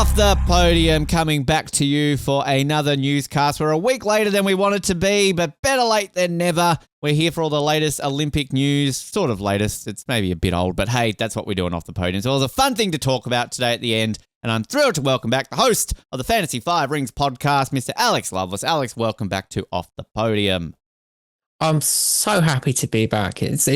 Off the Podium, coming back to you for another newscast. We're a week later than we wanted to be, but better late than never. We're here for all the latest Olympic news, sort of latest. It's maybe a bit old, but hey, that's what we're doing off the podium. So it was a fun thing to talk about today at the end, and I'm thrilled to welcome back the host of the Fantasy Five Rings podcast, Mr. Alex Loveless. Alex, welcome back to Off the Podium. I'm so happy to be back. It's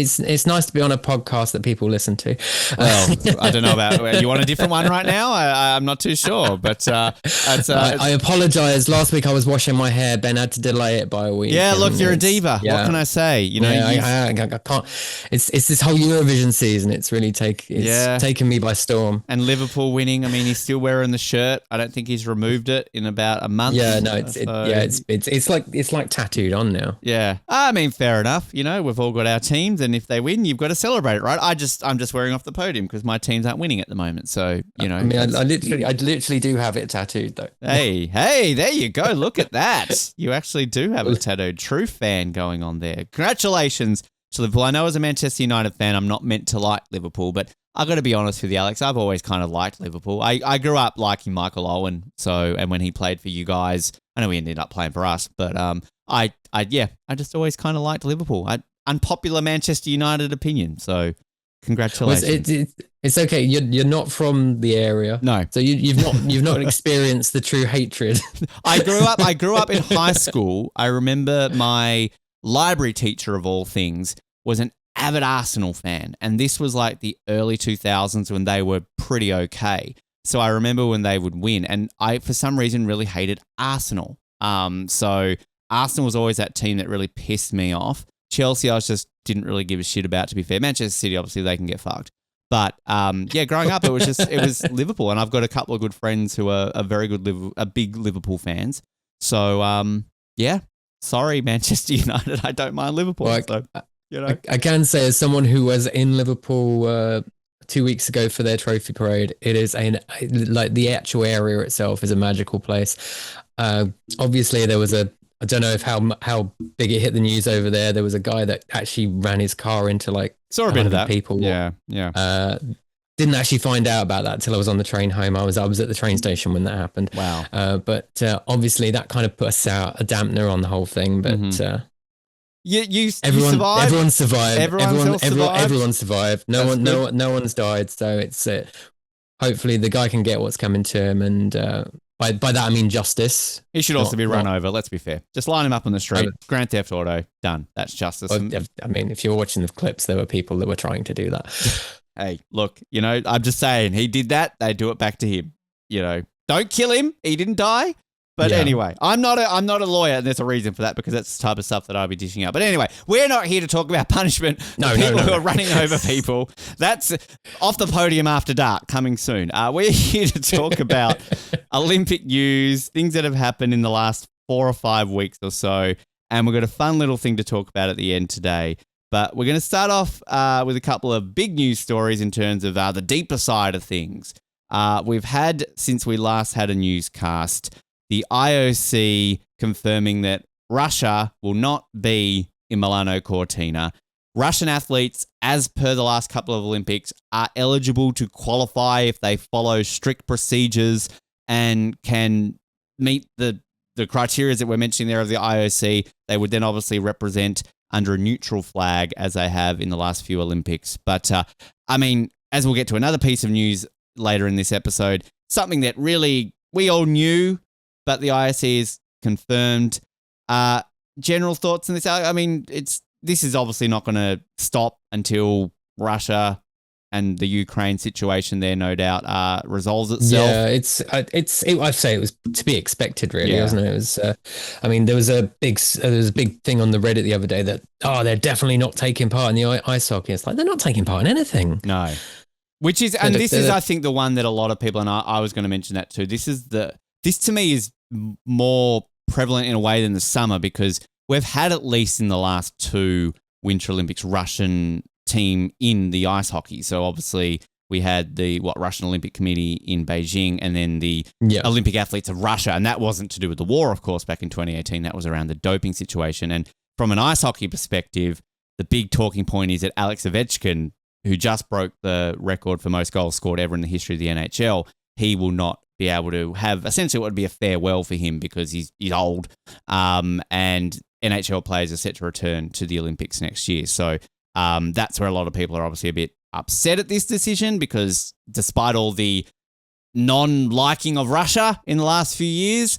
nice to be on a podcast that people listen to. Well, I don't know about you want a different one right now. I'm not too sure, but I apologise. Last week I was washing my hair. Ben had to delay it by a week. Yeah, look, you're a diva. Yeah. What can I say? You know, I can't. It's this whole Eurovision season. It's really taken me by storm. And Liverpool winning. I mean, he's still wearing the shirt. I don't think he's removed it in about a month. Yeah, no, it's like tattooed on now. Yeah. I mean, fair enough. You know, we've all got our teams, and if they win, you've got to celebrate it, right? I'm just wearing off the podium because my teams aren't winning at the moment. So, you know. I mean, I literally do have it tattooed, though. Hey, there you go. Look at that. You actually do have a tattooed. True fan going on there. Congratulations to Liverpool. I know as a Manchester United fan, I'm not meant to like Liverpool, but I got to be honest with you, Alex. I've always kind of liked Liverpool. I grew up liking Michael Owen, and when he played for you guys, I know he ended up playing for us, but I just always kind of liked Liverpool. Unpopular Manchester United opinion. So, congratulations. It's okay. You're not from the area, no. So you've not experienced the true hatred. I grew up in high school. I remember my library teacher of all things was an avid Arsenal fan, and this was like the early 2000s when they were pretty okay. So I remember when they would win, and I for some reason really hated Arsenal. So Arsenal was always that team that really pissed me off. Chelsea, I just didn't really give a shit about, to be fair. Manchester City, obviously, they can get fucked. But growing up, it was Liverpool, and I've got a couple of good friends who are big Liverpool fans. So sorry, Manchester United, I don't mind Liverpool. Well, so, you know, I can say, as someone who was in Liverpool 2 weeks ago for their trophy parade, it is like the actual area itself is a magical place. Obviously, there was I don't know if how big it hit the news over there. There was a guy that actually ran his car into saw a bit of that people. Yeah. Didn't actually find out about that till I was on the train home. I was at the train station when that happened. Wow. But obviously that kind of put a dampener on the whole thing. But everyone survived. Everyone survived. No one's died. So it's hopefully the guy can get what's coming to him, and by that I mean justice. He should also be run over. Let's be fair. Just line him up on the street. Grand Theft Auto. Done. That's justice. I mean, if you're watching the clips, there were people that were trying to do that. Hey, look, I'm just saying, he did that. They do it back to him. Don't kill him. He didn't die. But anyway, I'm not a lawyer, and there's a reason for that, because that's the type of stuff that I'll be dishing out. But anyway, we're not here to talk about punishment. People who are running over people. That's Off the Podium After Dark, coming soon. We're here to talk about Olympic news, things that have happened in the last 4 or 5 weeks or so, and we've got a fun little thing to talk about at the end today. But we're going to start off with a couple of big news stories in terms of the deeper side of things. We've had, since we last had a newscast, the IOC confirming that Russia will not be in Milano Cortina. Russian athletes, as per the last couple of Olympics, are eligible to qualify if they follow strict procedures and can meet the criteria that we're mentioning there of the IOC. They would then obviously represent under a neutral flag, as they have in the last few Olympics. But, as we'll get to another piece of news later in this episode, something that really we all knew, but the IOC is confirmed. General thoughts on this? I mean, this is obviously not going to stop until Russia and the Ukraine situation there, no doubt, resolves itself. Yeah, I'd say it was to be expected, really, wasn't it? It was. There was a big thing on the Reddit the other day that they're definitely not taking part in the ice hockey. It's like they're not taking part in anything. No, which is, and this is, I think, the one that a lot of people, and I was going to mention that too. This to me is more prevalent in a way than the summer, because we've had, at least in the last 2 Winter Olympics, Russian team in the ice hockey. So obviously we had the Russian Olympic Committee in Beijing, and then the Olympic athletes of Russia. And that wasn't to do with the war, of course, back in 2018. That was around the doping situation. And from an ice hockey perspective, the big talking point is that Alex Ovechkin, who just broke the record for most goals scored ever in the history of the NHL, he will not be able to have essentially what would be a farewell for him because he's old, and NHL players are set to return to the Olympics next year. So that's where a lot of people are obviously a bit upset at this decision because despite all the non-liking of Russia in the last few years,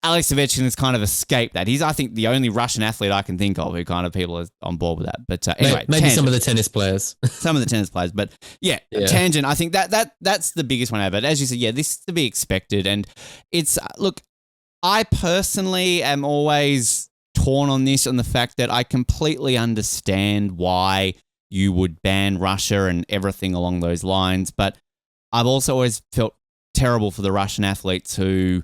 Alex Ovechkin has kind of escaped that. He's, I think, the only Russian athlete I can think of who kind of people are on board with that. But anyway, maybe some of the tennis players. Some of the tennis players. But yeah, tangent, I think that's the biggest one ever. But as you said, yeah, this is to be expected. And it's, look, I personally am always torn on this, on the fact that I completely understand why you would ban Russia and everything along those lines. But I've also always felt terrible for the Russian athletes who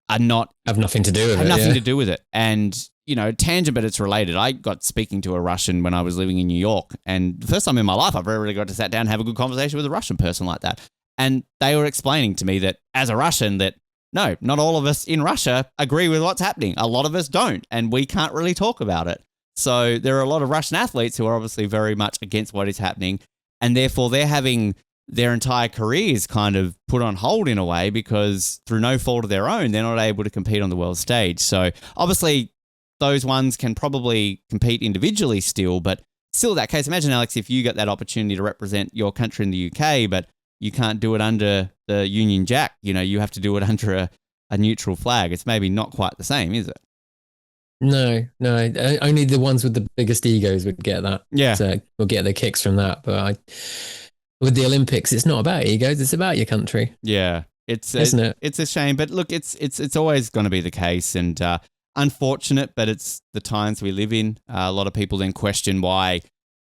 are not have nothing to do with have it. Nothing to do with it. And, you know, tangent, but it's related. I got speaking to a Russian when I was living in New York, and the first time in my life I've ever really got to sit down and have a good conversation with a Russian person like that. And they were explaining to me that as a Russian that no, not all of us in Russia agree with what's happening. A lot of us don't, and we can't really talk about it. So there are a lot of Russian athletes who are obviously very much against what is happening, and therefore they're having their entire careers kind of put on hold in a way because through no fault of their own, they're not able to compete on the world stage. So obviously those ones can probably compete individually still, but still that case, imagine, Alex, if you got that opportunity to represent your country in the UK, but you can't do it under the Union Jack. You know, you have to do it under a neutral flag. It's maybe not quite the same, is it? No. Only the ones with the biggest egos would get that. Yeah. So will get their kicks from that. But with the Olympics, it's not about egos. It's about your country. Yeah. Isn't it? It's a shame. But look, it's always going to be the case. And unfortunate, but it's the times we live in. A lot of people then question why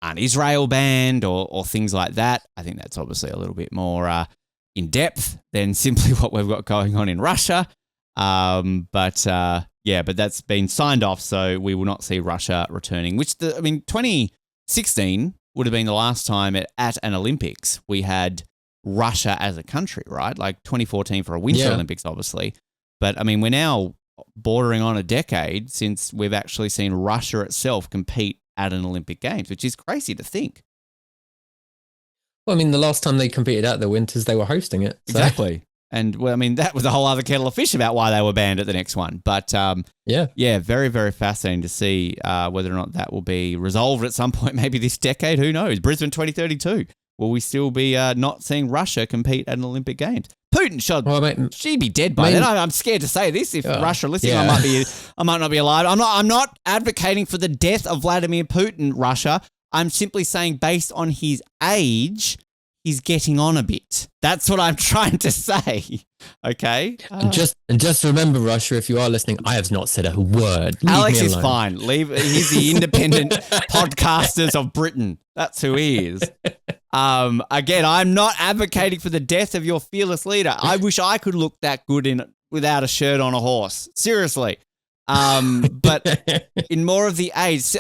aren't Israel banned or things like that. I think that's obviously a little bit more in depth than simply what we've got going on in Russia. But that's been signed off, so we will not see Russia returning, 2016 would have been the last time at an Olympics we had Russia as a country, right? Like 2014 for a Winter Olympics, obviously. But, I mean, we're now bordering on a decade since we've actually seen Russia itself compete at an Olympic Games, which is crazy to think. Well, I mean, the last time they competed at the Winters, they were hosting it. So. Exactly. And, well, I mean, that was a whole other kettle of fish about why they were banned at the next one. But, very, very fascinating to see whether or not that will be resolved at some point, maybe this decade. Who knows? Brisbane 2032. Will we still be not seeing Russia compete at an Olympic Games? Putin she'd be dead by then. I'm scared to say this. If Russia listening, I might not be alive. I'm not advocating for the death of Vladimir Putin, Russia. I'm simply saying based on his age, he's getting on a bit. That's what I'm trying to say. Okay. And just remember, Russia, if you are listening, I have not said a word. Alex is fine. He's the independent podcasters of Britain. That's who he is. Again, I'm not advocating for the death of your fearless leader. I wish I could look that good without a shirt on a horse. Seriously. But in more of the age,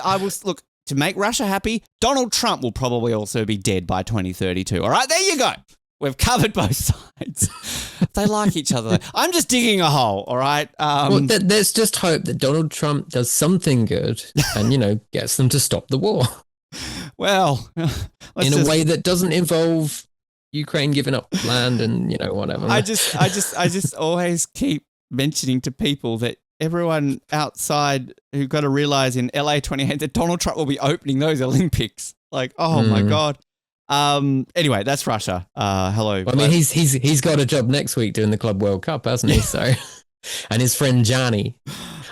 to make Russia happy, Donald Trump will probably also be dead by 2032. All right, there you go. We've covered both sides. They like each other. I'm just digging a hole, all right? There's just hope that Donald Trump does something good and, gets them to stop the war. Well, in a way that doesn't involve Ukraine giving up land and, whatever. I just always keep mentioning to people that everyone outside who've got to realize in LA 28 that Donald Trump will be opening those Olympics. Like, oh my God. Anyway, that's Russia. Hello. Well, I mean, he's got a job next week doing the Club World Cup, hasn't he? So, and his friend Gianni.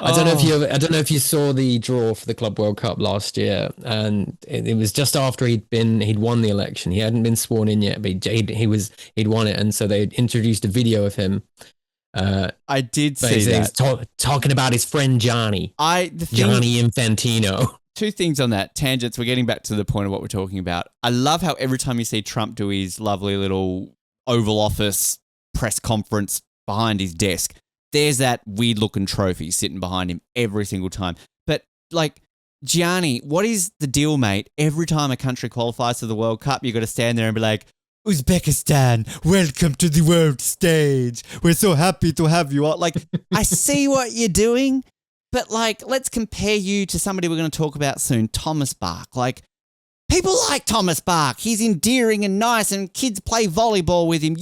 I don't know if you saw the draw for the Club World Cup last year, and it was just after he'd won the election. He hadn't been sworn in yet, but he'd won it, and so they introduced a video of him. I did see that. Talking about his friend Gianni. Gianni Infantino. Two things on that. Tangents, we're getting back to the point of what we're talking about. I love how every time you see Trump do his lovely little Oval Office press conference behind his desk, there's that weird looking trophy sitting behind him every single time. But Gianni, what is the deal, mate? Every time a country qualifies for the World Cup, you got to stand there and be like, Uzbekistan, welcome to the world stage. We're so happy to have you all. I see what you're doing, but let's compare you to somebody we're going to talk about soon, Thomas Bach. People like Thomas Bach. He's endearing and nice and kids play volleyball with him.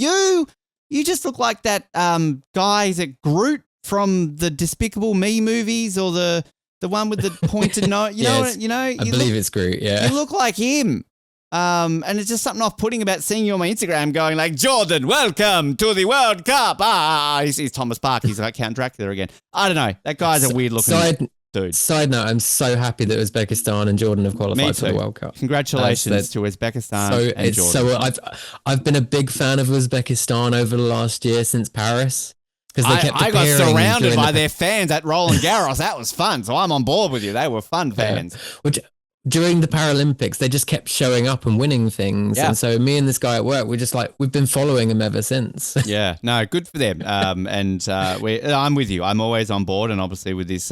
you just look like that guy, is it Groot from the Despicable Me movies, or the one with the pointed nose? I believe it's Groot, yeah. You look like him. And it's just something off-putting about seeing you on my Instagram going like, Jordan, welcome to the World Cup. He's Thomas Bach. He's like Count Dracula again. I don't know. That guy's a weird-looking dude. Side note, I'm so happy that Uzbekistan and Jordan have qualified for the World Cup. Congratulations to Uzbekistan and Jordan. I've been a big fan of Uzbekistan over the last year since Paris. I got surrounded by their fans at Roland Garros. That was fun. So I'm on board with you. They were fun fans. Which during the Paralympics, they just kept showing up and winning things. Yeah. And so me and this guy at work, we're just like, we've been following them ever since. Yeah, no, good for them. I'm with you. I'm always on board. And obviously with this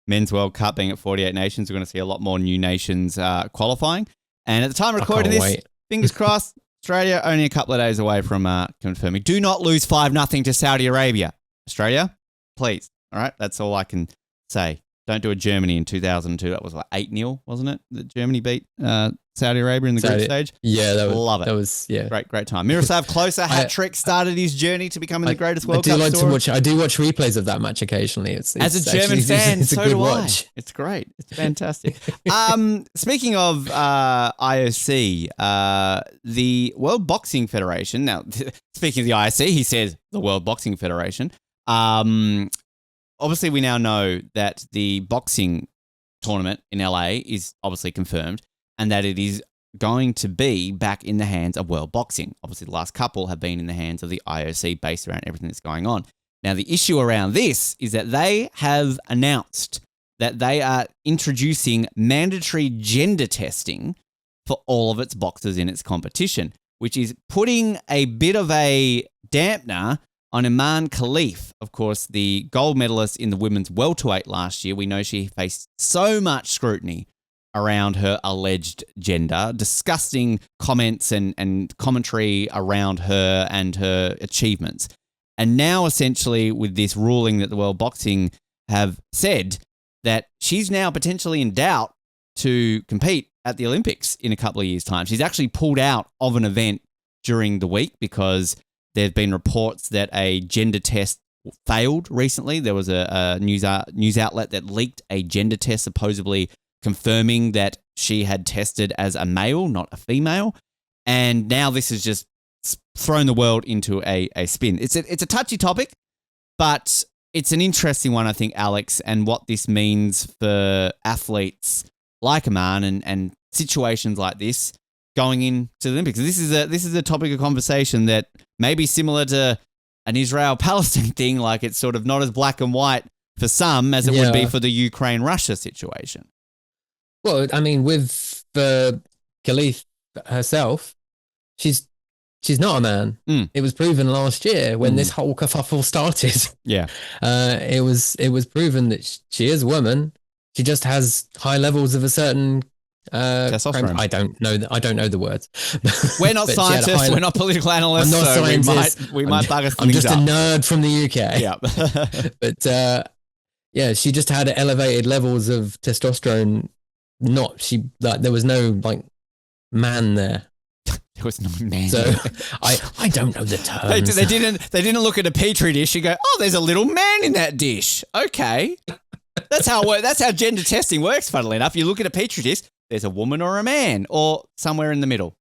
Men's World Cup being at 48 nations, we're going to see a lot more new nations qualifying. And at the time of recording this, fingers crossed, Australia only a couple of days away from confirming. Do not lose 5-0 to Saudi Arabia. Australia, please. All right, that's all I can say. Don't do a Germany in 2002. That was like 8-0, wasn't it? That Germany beat Saudi Arabia in the group stage. Yeah, love it. That was great time. Miroslav Klose hat trick started his journey to becoming the greatest World Cup I do watch replays of that match occasionally. It's as a German fan, it's a good watch. It's great. It's fantastic. Speaking of IOC, the World Boxing Federation. Now, speaking of the IOC, he says the World Boxing Federation. Obviously, we now know that the boxing tournament in LA is obviously confirmed and that it is going to be back in the hands of World Boxing. Obviously, the last couple have been in the hands of the IOC based around everything that's going on. Now, the issue around this is that they have announced that they are introducing mandatory gender testing for all of its boxers in its competition, which is putting a bit of a dampener on Iman Khalif, of course, the gold medalist in the women's welterweight last year. We know she faced so much scrutiny around her alleged gender, disgusting comments and commentary around her and her achievements. And now, essentially, with this ruling that the World Boxing have said that she's now potentially in doubt to compete at the Olympics in a couple of years' time. She's actually pulled out of an event during the week because there have been reports that a gender test failed recently. There was a news outlet that leaked a gender test supposedly confirming that she had tested as a male, not a female. And now this has just thrown the world into a spin. It's a touchy topic, but it's an interesting one, I think, Alex, and what this means for athletes like Iman and situations like this going into the Olympics. This is a topic of conversation that may be similar to an Israel-Palestine thing, like it's sort of not as black and white for some as it would be for the Ukraine-Russia situation. Well, I mean, with Khalif herself, she's not a man. It was proven last year when this whole kerfuffle started. Yeah, it was proven that she is a woman. She just has high levels of a certain testosterone. I don't know the words. We're not scientists. We're not political analysts. I'm not scientists. We might bug us. I'm just a nerd from the UK. Yeah, but she just had elevated levels of testosterone. There was no man there. There was no man. So I don't know the terms. They didn't look at a petri dish and go, oh, there's a little man in that dish. Okay. That's how gender testing works, funnily enough. You look at a petri dish, there's a woman or a man, or somewhere in the middle.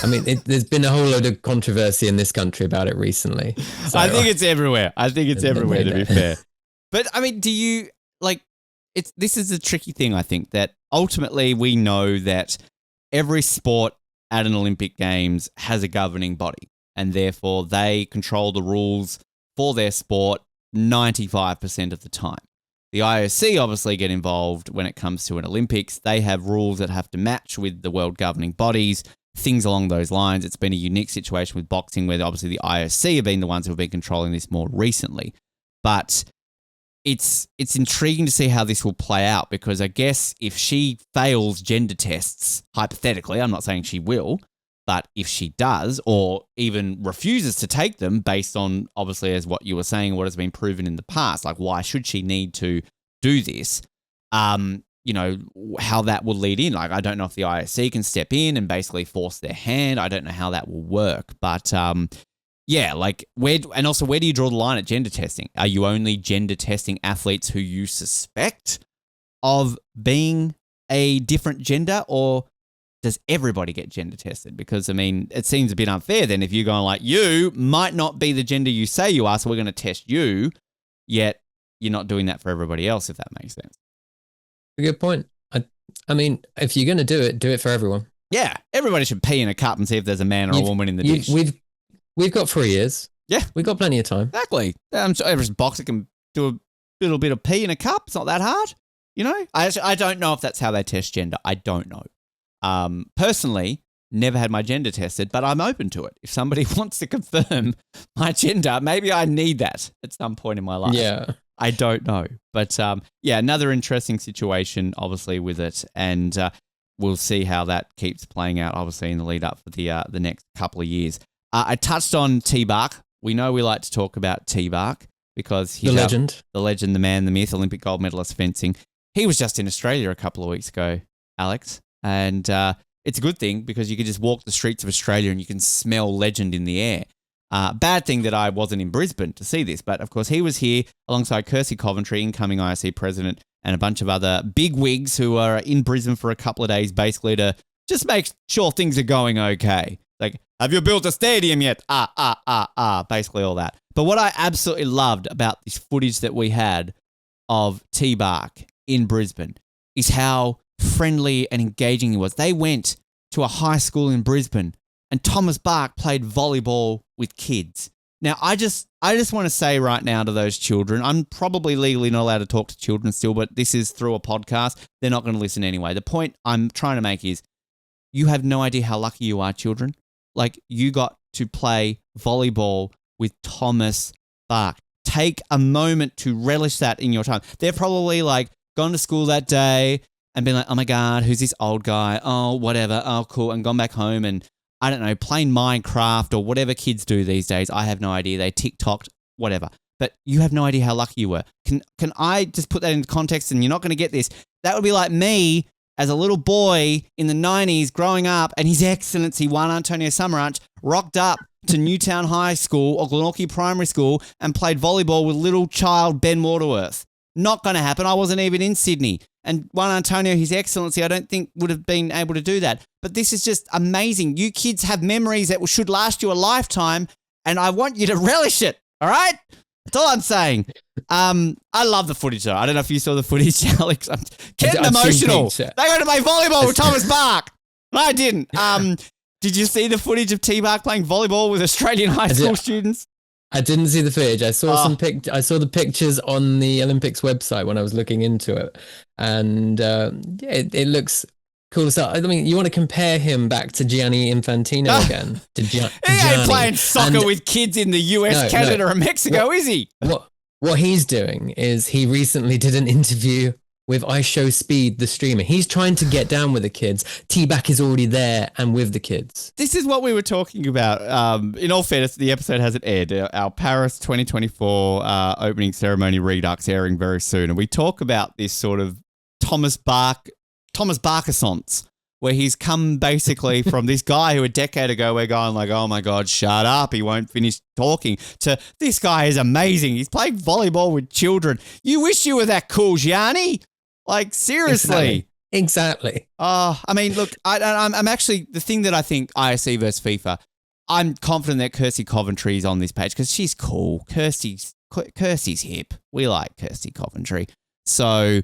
I mean, there's been a whole load of controversy in this country about it recently. So, I think it's everywhere. To be fair. But, I mean, do you, this is a tricky thing, I think, that ultimately we know that every sport at an Olympic Games has a governing body, and therefore they control the rules for their sport 95% of the time. The IOC obviously get involved when it comes to an Olympics. They have rules that have to match with the world governing bodies, things along those lines. It's been a unique situation with boxing where obviously the IOC have been the ones who have been controlling this more recently. But it's intriguing to see how this will play out, because I guess if she fails gender tests, hypothetically, I'm not saying she will, but if she does, or even refuses to take them based on, obviously, as what you were saying, what has been proven in the past, like why should she need to do this? how that will lead in. Like, I don't know if the IOC can step in and basically force their hand. I don't know how that will work. But, yeah, like, where do you draw the line at gender testing? Are you only gender testing athletes who you suspect of being a different gender, or does everybody get gender tested? Because, I mean, it seems a bit unfair then if you're going like, you might not be the gender you say you are, so we're going to test you, yet you're not doing that for everybody else, if that makes sense. A good point. I mean, if you're going to do it for everyone. Yeah, everybody should pee in a cup and see if there's a man or a woman in the dish. We've got 3 years. Yeah. We've got plenty of time. Exactly. I'm sure every boxer can do a little bit of pee in a cup. It's not that hard. I don't know if that's how they test gender. I don't know. Personally, never had my gender tested, but I'm open to it. If somebody wants to confirm my gender, maybe I need that at some point in my life. Yeah. I don't know. But yeah, another interesting situation, obviously, with it. And we'll see how that keeps playing out, obviously, in the lead up for the next couple of years. I touched on Bach. We know we like to talk about Bach because he's the legend, the man, the myth, Olympic gold medalist fencing. He was just in Australia a couple of weeks ago, Alex. And it's a good thing because you can just walk the streets of Australia and you can smell legend in the air. Bad thing that I wasn't in Brisbane to see this, but of course he was here alongside Kirsty Coventry, incoming IOC president, and a bunch of other big wigs who are in Brisbane for a couple of days, basically to just make sure things are going okay. Like, have you built a stadium yet? Basically all that. But what I absolutely loved about this footage that we had of Bach in Brisbane is how friendly and engaging he was. They went to a high school in Brisbane and Thomas Bach played volleyball with kids. Now, I just want to say right now to those children, I'm probably legally not allowed to talk to children still, but this is through a podcast. They're not going to listen anyway. The point I'm trying to make is you have no idea how lucky you are, children. Like, you got to play volleyball with Thomas Bach. Take a moment to relish that in your time. They're probably like gone to school that day and been like, oh my God, who's this old guy? Oh, whatever. Oh, cool. And gone back home and, I don't know, playing Minecraft or whatever kids do these days. I have no idea. They TikToked, whatever. But you have no idea how lucky you were. Can I just put that into context, and you're not going to get this? That would be like me as a little boy in the 90s growing up, and His Excellency Juan Antonio Samaranch rocked up to Newtown High School or Glenorchy Primary School and played volleyball with little child Ben Waterworth. Not going to happen. I wasn't even in Sydney. And Juan Antonio, His Excellency, I don't think would have been able to do that. But this is just amazing. You kids have memories that should last you a lifetime, and I want you to relish it, all right? That's all I'm saying. I love the footage, though. I don't know if you saw the footage, Alex. I'm getting emotional. They went to play volleyball with Thomas Bach. I didn't. Did you see the footage of Bach playing volleyball with Australian high school students? I didn't see the footage. I saw I saw the pictures on the Olympics website when I was looking into it, and it looks cool stuff. I mean, you want to compare him back to Gianni Infantino again? He ain't playing soccer with kids in the US, Canada, and Mexico, is he? What he's doing is he recently did an interview with I Show Speed, the streamer. He's trying to get down with the kids. T-Bach is already there and with the kids. This is what we were talking about. In all fairness, the episode hasn't aired. Our Paris 2024 opening ceremony redux airing very soon. And we talk about this sort of Thomas Bach-assance, where he's come basically from this guy who a decade ago we're going like, oh my God, shut up, he won't finish talking, to this guy is amazing. He's playing volleyball with children. You wish you were that cool, Gianni. Like, seriously. Exactly. I mean, look, I'm actually, the thing that I think IOC versus FIFA, I'm confident that Kirsty Coventry is on this page because she's cool. Kirsty's hip. We like Kirsty Coventry. So,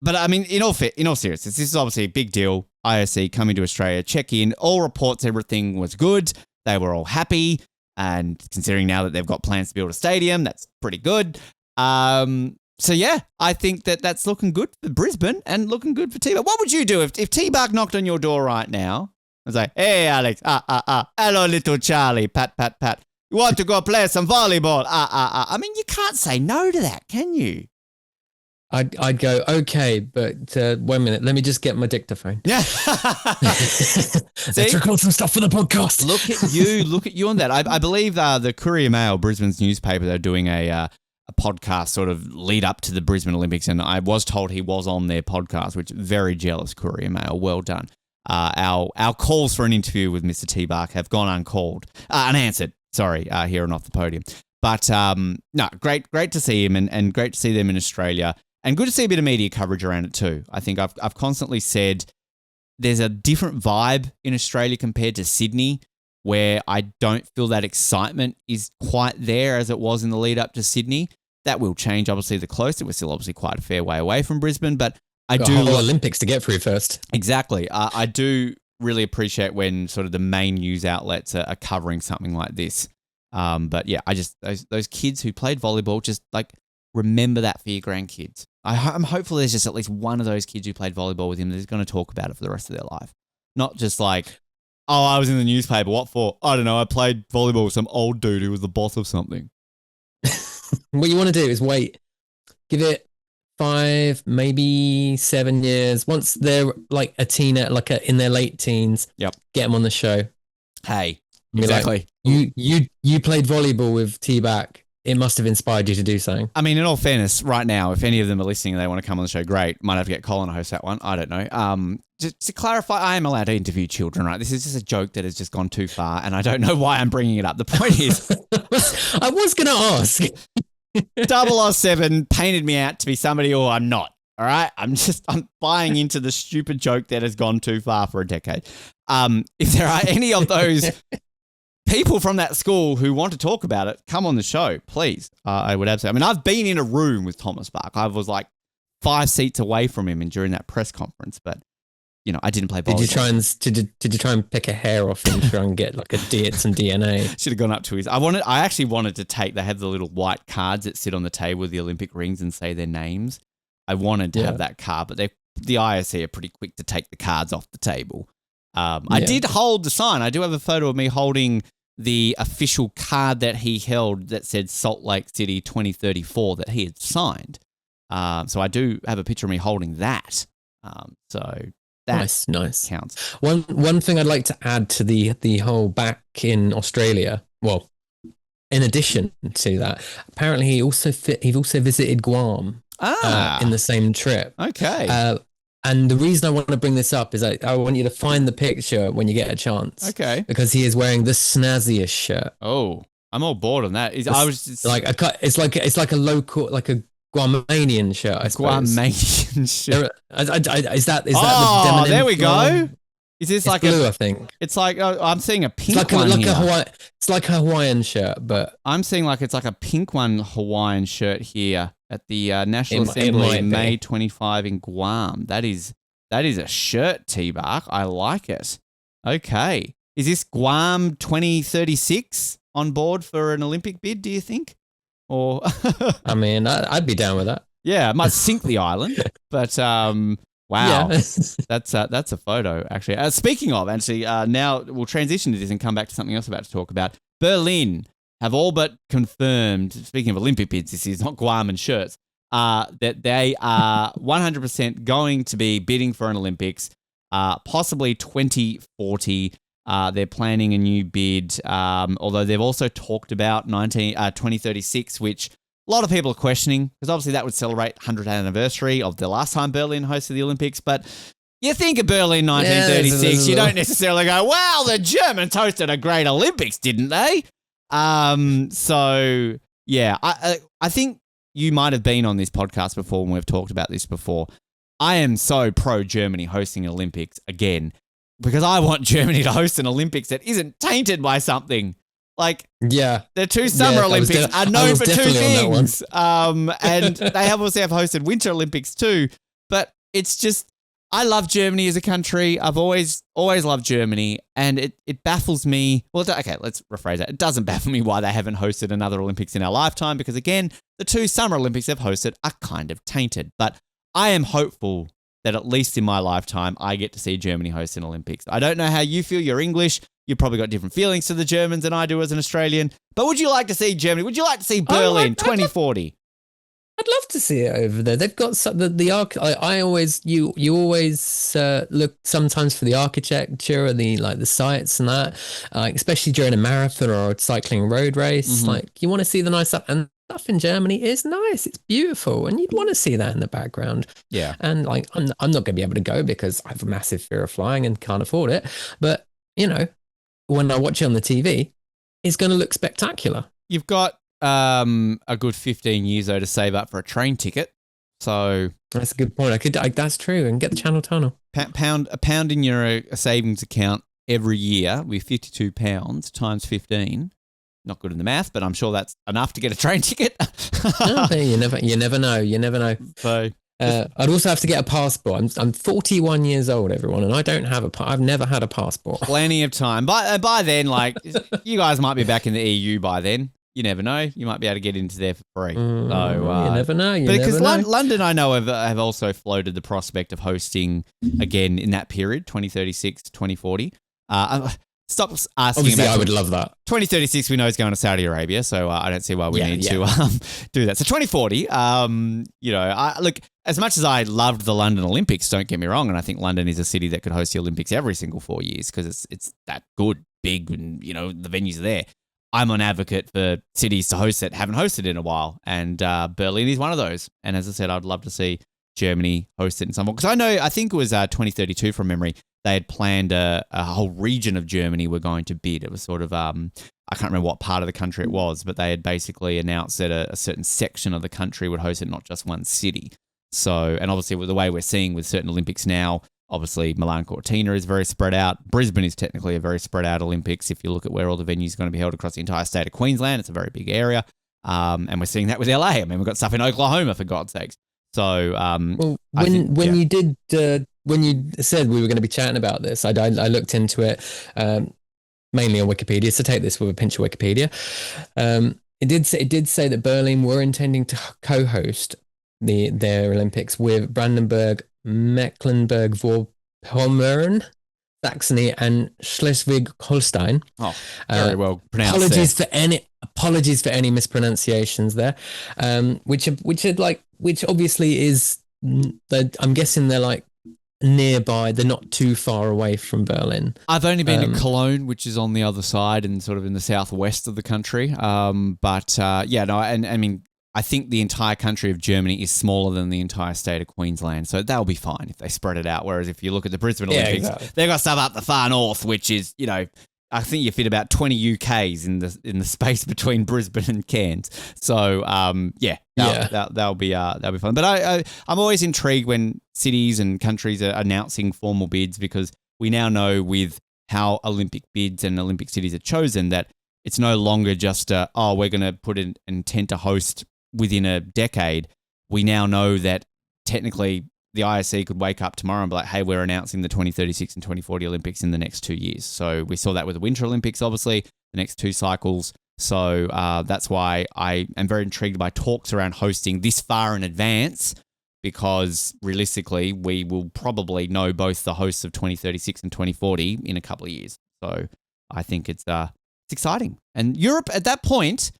but I mean, in all seriousness, this is obviously a big deal. IOC coming to Australia, check in. All reports, everything was good. They were all happy. And considering now that they've got plans to build a stadium, that's pretty good. So, yeah, I think that's looking good for Brisbane and looking good for T-Bach. What would you do if T-Bach knocked on your door right now? I was like, hey, Alex, hello, little Charlie, pat, pat, pat. You want to go play some volleyball? I mean, you can't say no to that, can you? I'd go, okay, but wait a minute. Let me just get my dictaphone. Yeah. Let's record some stuff for the podcast. Look at you on that. I believe the Courier Mail, Brisbane's newspaper, they're doing a podcast sort of lead up to the Brisbane Olympics, and I was told he was on their podcast, which very jealous, Courier Mail. Well done. Our calls for an interview with Mr. T. Bach have gone unanswered. Sorry, here and off the podium. But no, great to see him, and great to see them in Australia, and good to see a bit of media coverage around it too. I think I've constantly said there's a different vibe in Australia compared to Sydney, where I don't feel that excitement is quite there as it was in the lead up to Sydney. That will change, obviously, the closer. We're still obviously quite a fair way away from Brisbane, but I do... Whole Olympics to get through first. Exactly. I do really appreciate when sort of the main news outlets are covering something like this. But yeah, those kids who played volleyball, just like remember that for your grandkids. I'm hopeful there's just at least one of those kids who played volleyball with him that's going to talk about it for the rest of their life. Not just like, oh, I was in the newspaper. What for? I don't know. I played volleyball with some old dude who was the boss of something. What you want to do is wait. Give it 5, maybe 7 years. Once they're like a teenager, in their late teens, yep, get them on the show. Hey, exactly. Like, you played volleyball with T-Back. It must have inspired you to do something. I mean, in all fairness, right now, if any of them are listening and they want to come on the show, great. Might have to get Colin to host that one. I don't know. Just to clarify, I am allowed to interview children, right? This is just a joke that has just gone too far, and I don't know why I'm bringing it up. The point is... I was going to ask. 007 painted me out to be somebody who I'm not, all right? I'm buying into the stupid joke that has gone too far for a decade. If there are any of those... people from that school who want to talk about it, come on the show, please. I would absolutely. I mean, I've been in a room with Thomas Bach. I was like 5 seats away from him during that press conference, but I didn't play volleyball. Did you try and pick a hair off him, try and get like some DNA? Should have gone up to his. I actually wanted to take. They have the little white cards that sit on the table with the Olympic rings and say their names. I wanted to have that card, but the IOC are pretty quick to take the cards off the table. I did hold the sign. I do have a photo of me holding the official card that he held that said Salt Lake City 2034 that he had signed. So I do have a picture of me holding that. So that nice counts. One thing I'd like to add to the whole back in Australia. Well, in addition to that, apparently he also visited Guam in the same trip. Okay. And the reason I want to bring this up is I want you to find the picture when you get a chance. Okay. Because he is wearing the snazziest shirt. Oh, I'm all bored on that. It's like a local, like a Guamanian shirt, I suppose. Guamanian shirt. Is that oh, the there we go. Is this like blue, I think. It's like I'm seeing a pink one here. It's like a Hawaiian shirt, but I'm seeing it's like a pink Hawaiian shirt here at the National Assembly in May 25 in Guam. That is a shirt, T-Bark. I like it. Okay. Is this Guam 2036 on board for an Olympic bid, do you think? Or I mean, I'd be down with that. Yeah, it might sink the island, but wow, yeah. that's a photo, actually. Speaking of, now we'll transition to this and come back to something else about to talk about. Berlin have all but confirmed, speaking of Olympic bids, this is not Guam and shirts, that they are 100% going to be bidding for an Olympics, possibly 2040. They're planning a new bid, although they've also talked about 2036, which a lot of people are questioning, because obviously that would celebrate 100th anniversary of the last time Berlin hosted the Olympics. But you think of Berlin 1936, you don't necessarily go, wow, the Germans hosted a great Olympics, didn't they? So, yeah, I think you might have been on this podcast before when we've talked about this before. I am so pro Germany hosting Olympics again, because I want Germany to host an Olympics that isn't tainted by something. Like, the two Summer Olympics are known for two things. And they obviously have hosted Winter Olympics too. But it's just, I love Germany as a country. I've always loved Germany. And it baffles me. Well, okay, let's rephrase that. It doesn't baffle me why they haven't hosted another Olympics in our lifetime. Because again, the two Summer Olympics they've hosted are kind of tainted. But I am hopeful that at least in my lifetime, I get to see Germany host an Olympics. I don't know how you feel. You're English. You've probably got different feelings to the Germans than I do as an Australian. But would you like to see Germany? Would you like to see Berlin 2040? I'd love to see it over there. They've got you always look sometimes for the architecture and the sites and that, especially during a marathon or a cycling road race. Mm-hmm. Like you want to see the nice stuff, and stuff in Germany is nice. It's beautiful, and you'd want to see that in the background. Yeah. And like, I'm not going to be able to go because I have a massive fear of flying and can't afford it. But you know, when I watch it on the TV, it's going to look spectacular. You've got a good 15 years though to save up for a train ticket. So that's a good point. That's true, and get the Channel Tunnel. A pound in your savings account every year with £52 times 15. Not good in the math, but I'm sure that's enough to get a train ticket. You never know. You never know. So I'd also have to get a passport. I'm 41 years old, everyone, and I don't have I've never had a passport. Plenty of time. By then, like, you guys might be back in the EU by then. You never know. You might be able to get into there for free. So you never know. Because London, I know, have also floated the prospect of hosting again in that period, 2036 to 2040. Stop asking. Obviously, I would love that. 2036, we know is going to Saudi Arabia, so I don't see why we need to do that. So 2040, look, as much as I loved the London Olympics, don't get me wrong, and I think London is a city that could host the Olympics every single 4 years because it's that good, big, and the venues are there. I'm an advocate for cities to host that haven't hosted in a while, and Berlin is one of those. And as I said, I'd love to see Germany host it in some way. Because I think it was 2032 from memory, they had planned a whole region of Germany were going to bid. It was sort of, I can't remember what part of the country it was, but they had basically announced that a certain section of the country would host it, not just one city. So, and obviously with the way we're seeing with certain Olympics now, obviously Milano Cortina is very spread out. Brisbane is technically a very spread out Olympics. If you look at where all the venues are going to be held across the entire state of Queensland, it's a very big area. And we're seeing that with LA. I mean, we've got stuff in Oklahoma, for God's sakes. So, when you said we were going to be chatting about this, I looked into it mainly on Wikipedia. So take this with a pinch of Wikipedia. It did say that Berlin were intending to co-host their Olympics with Brandenburg, Mecklenburg-Vorpommern, Saxony, and Schleswig-Holstein. Oh, very well pronounced. Apologies for any mispronunciations there. Which obviously is, I'm guessing they're like nearby. They're not too far away from Berlin. I've only been to Cologne, which is on the other side and sort of in the southwest of the country. I mean, I think the entire country of Germany is smaller than the entire state of Queensland, so that'll be fine if they spread it out. Whereas if you look at the Brisbane Olympics, they've got stuff up the far north, which is, I think you fit about 20 UKs in the space between Brisbane and Cairns. So that'll be fun. But I'm always intrigued when cities and countries are announcing formal bids, because we now know with how Olympic bids and Olympic cities are chosen that it's no longer just we're going to put an intent to host within a decade. We now know that technically the IOC could wake up tomorrow and be like, hey, we're announcing the 2036 and 2040 Olympics in the next 2 years. So we saw that with the Winter Olympics, obviously, the next 2 cycles. So that's why I am very intrigued by talks around hosting this far in advance, because realistically, we will probably know both the hosts of 2036 and 2040 in a couple of years. So I think it's exciting. And Europe at that point,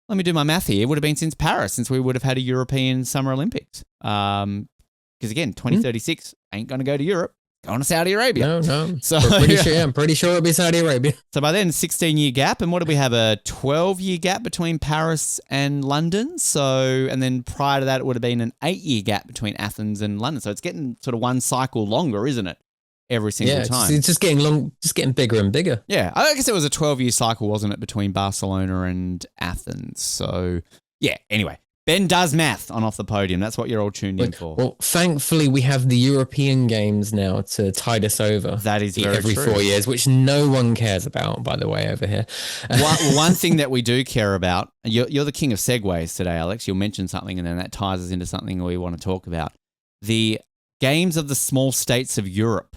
let me do my math here, it would have been since Paris, since we would have had a European Summer Olympics. Because again, 2036 ain't going to go to Europe, going to Saudi Arabia. No. So I'm pretty sure it'll be Saudi Arabia. So by then, 16-year gap. And what do we have? A 12-year gap between Paris and London. So, and then prior to that, it would have been an 8-year gap between Athens and London. So it's getting sort of one cycle longer, isn't it? Every single time. It's just getting bigger and bigger. Yeah. I guess it was a 12-year cycle, wasn't it, between Barcelona and Athens. So, yeah. Anyway, Ben does math on Off the Podium. That's what you're all tuned in for. Well, thankfully, we have the European Games now to tide us over. That is very every true. 4 years, which no one cares about, by the way, over here. One thing that we do care about, you're the king of segues today, Alex. You'll mention something and then that ties us into something we want to talk about. The Games of the Small States of Europe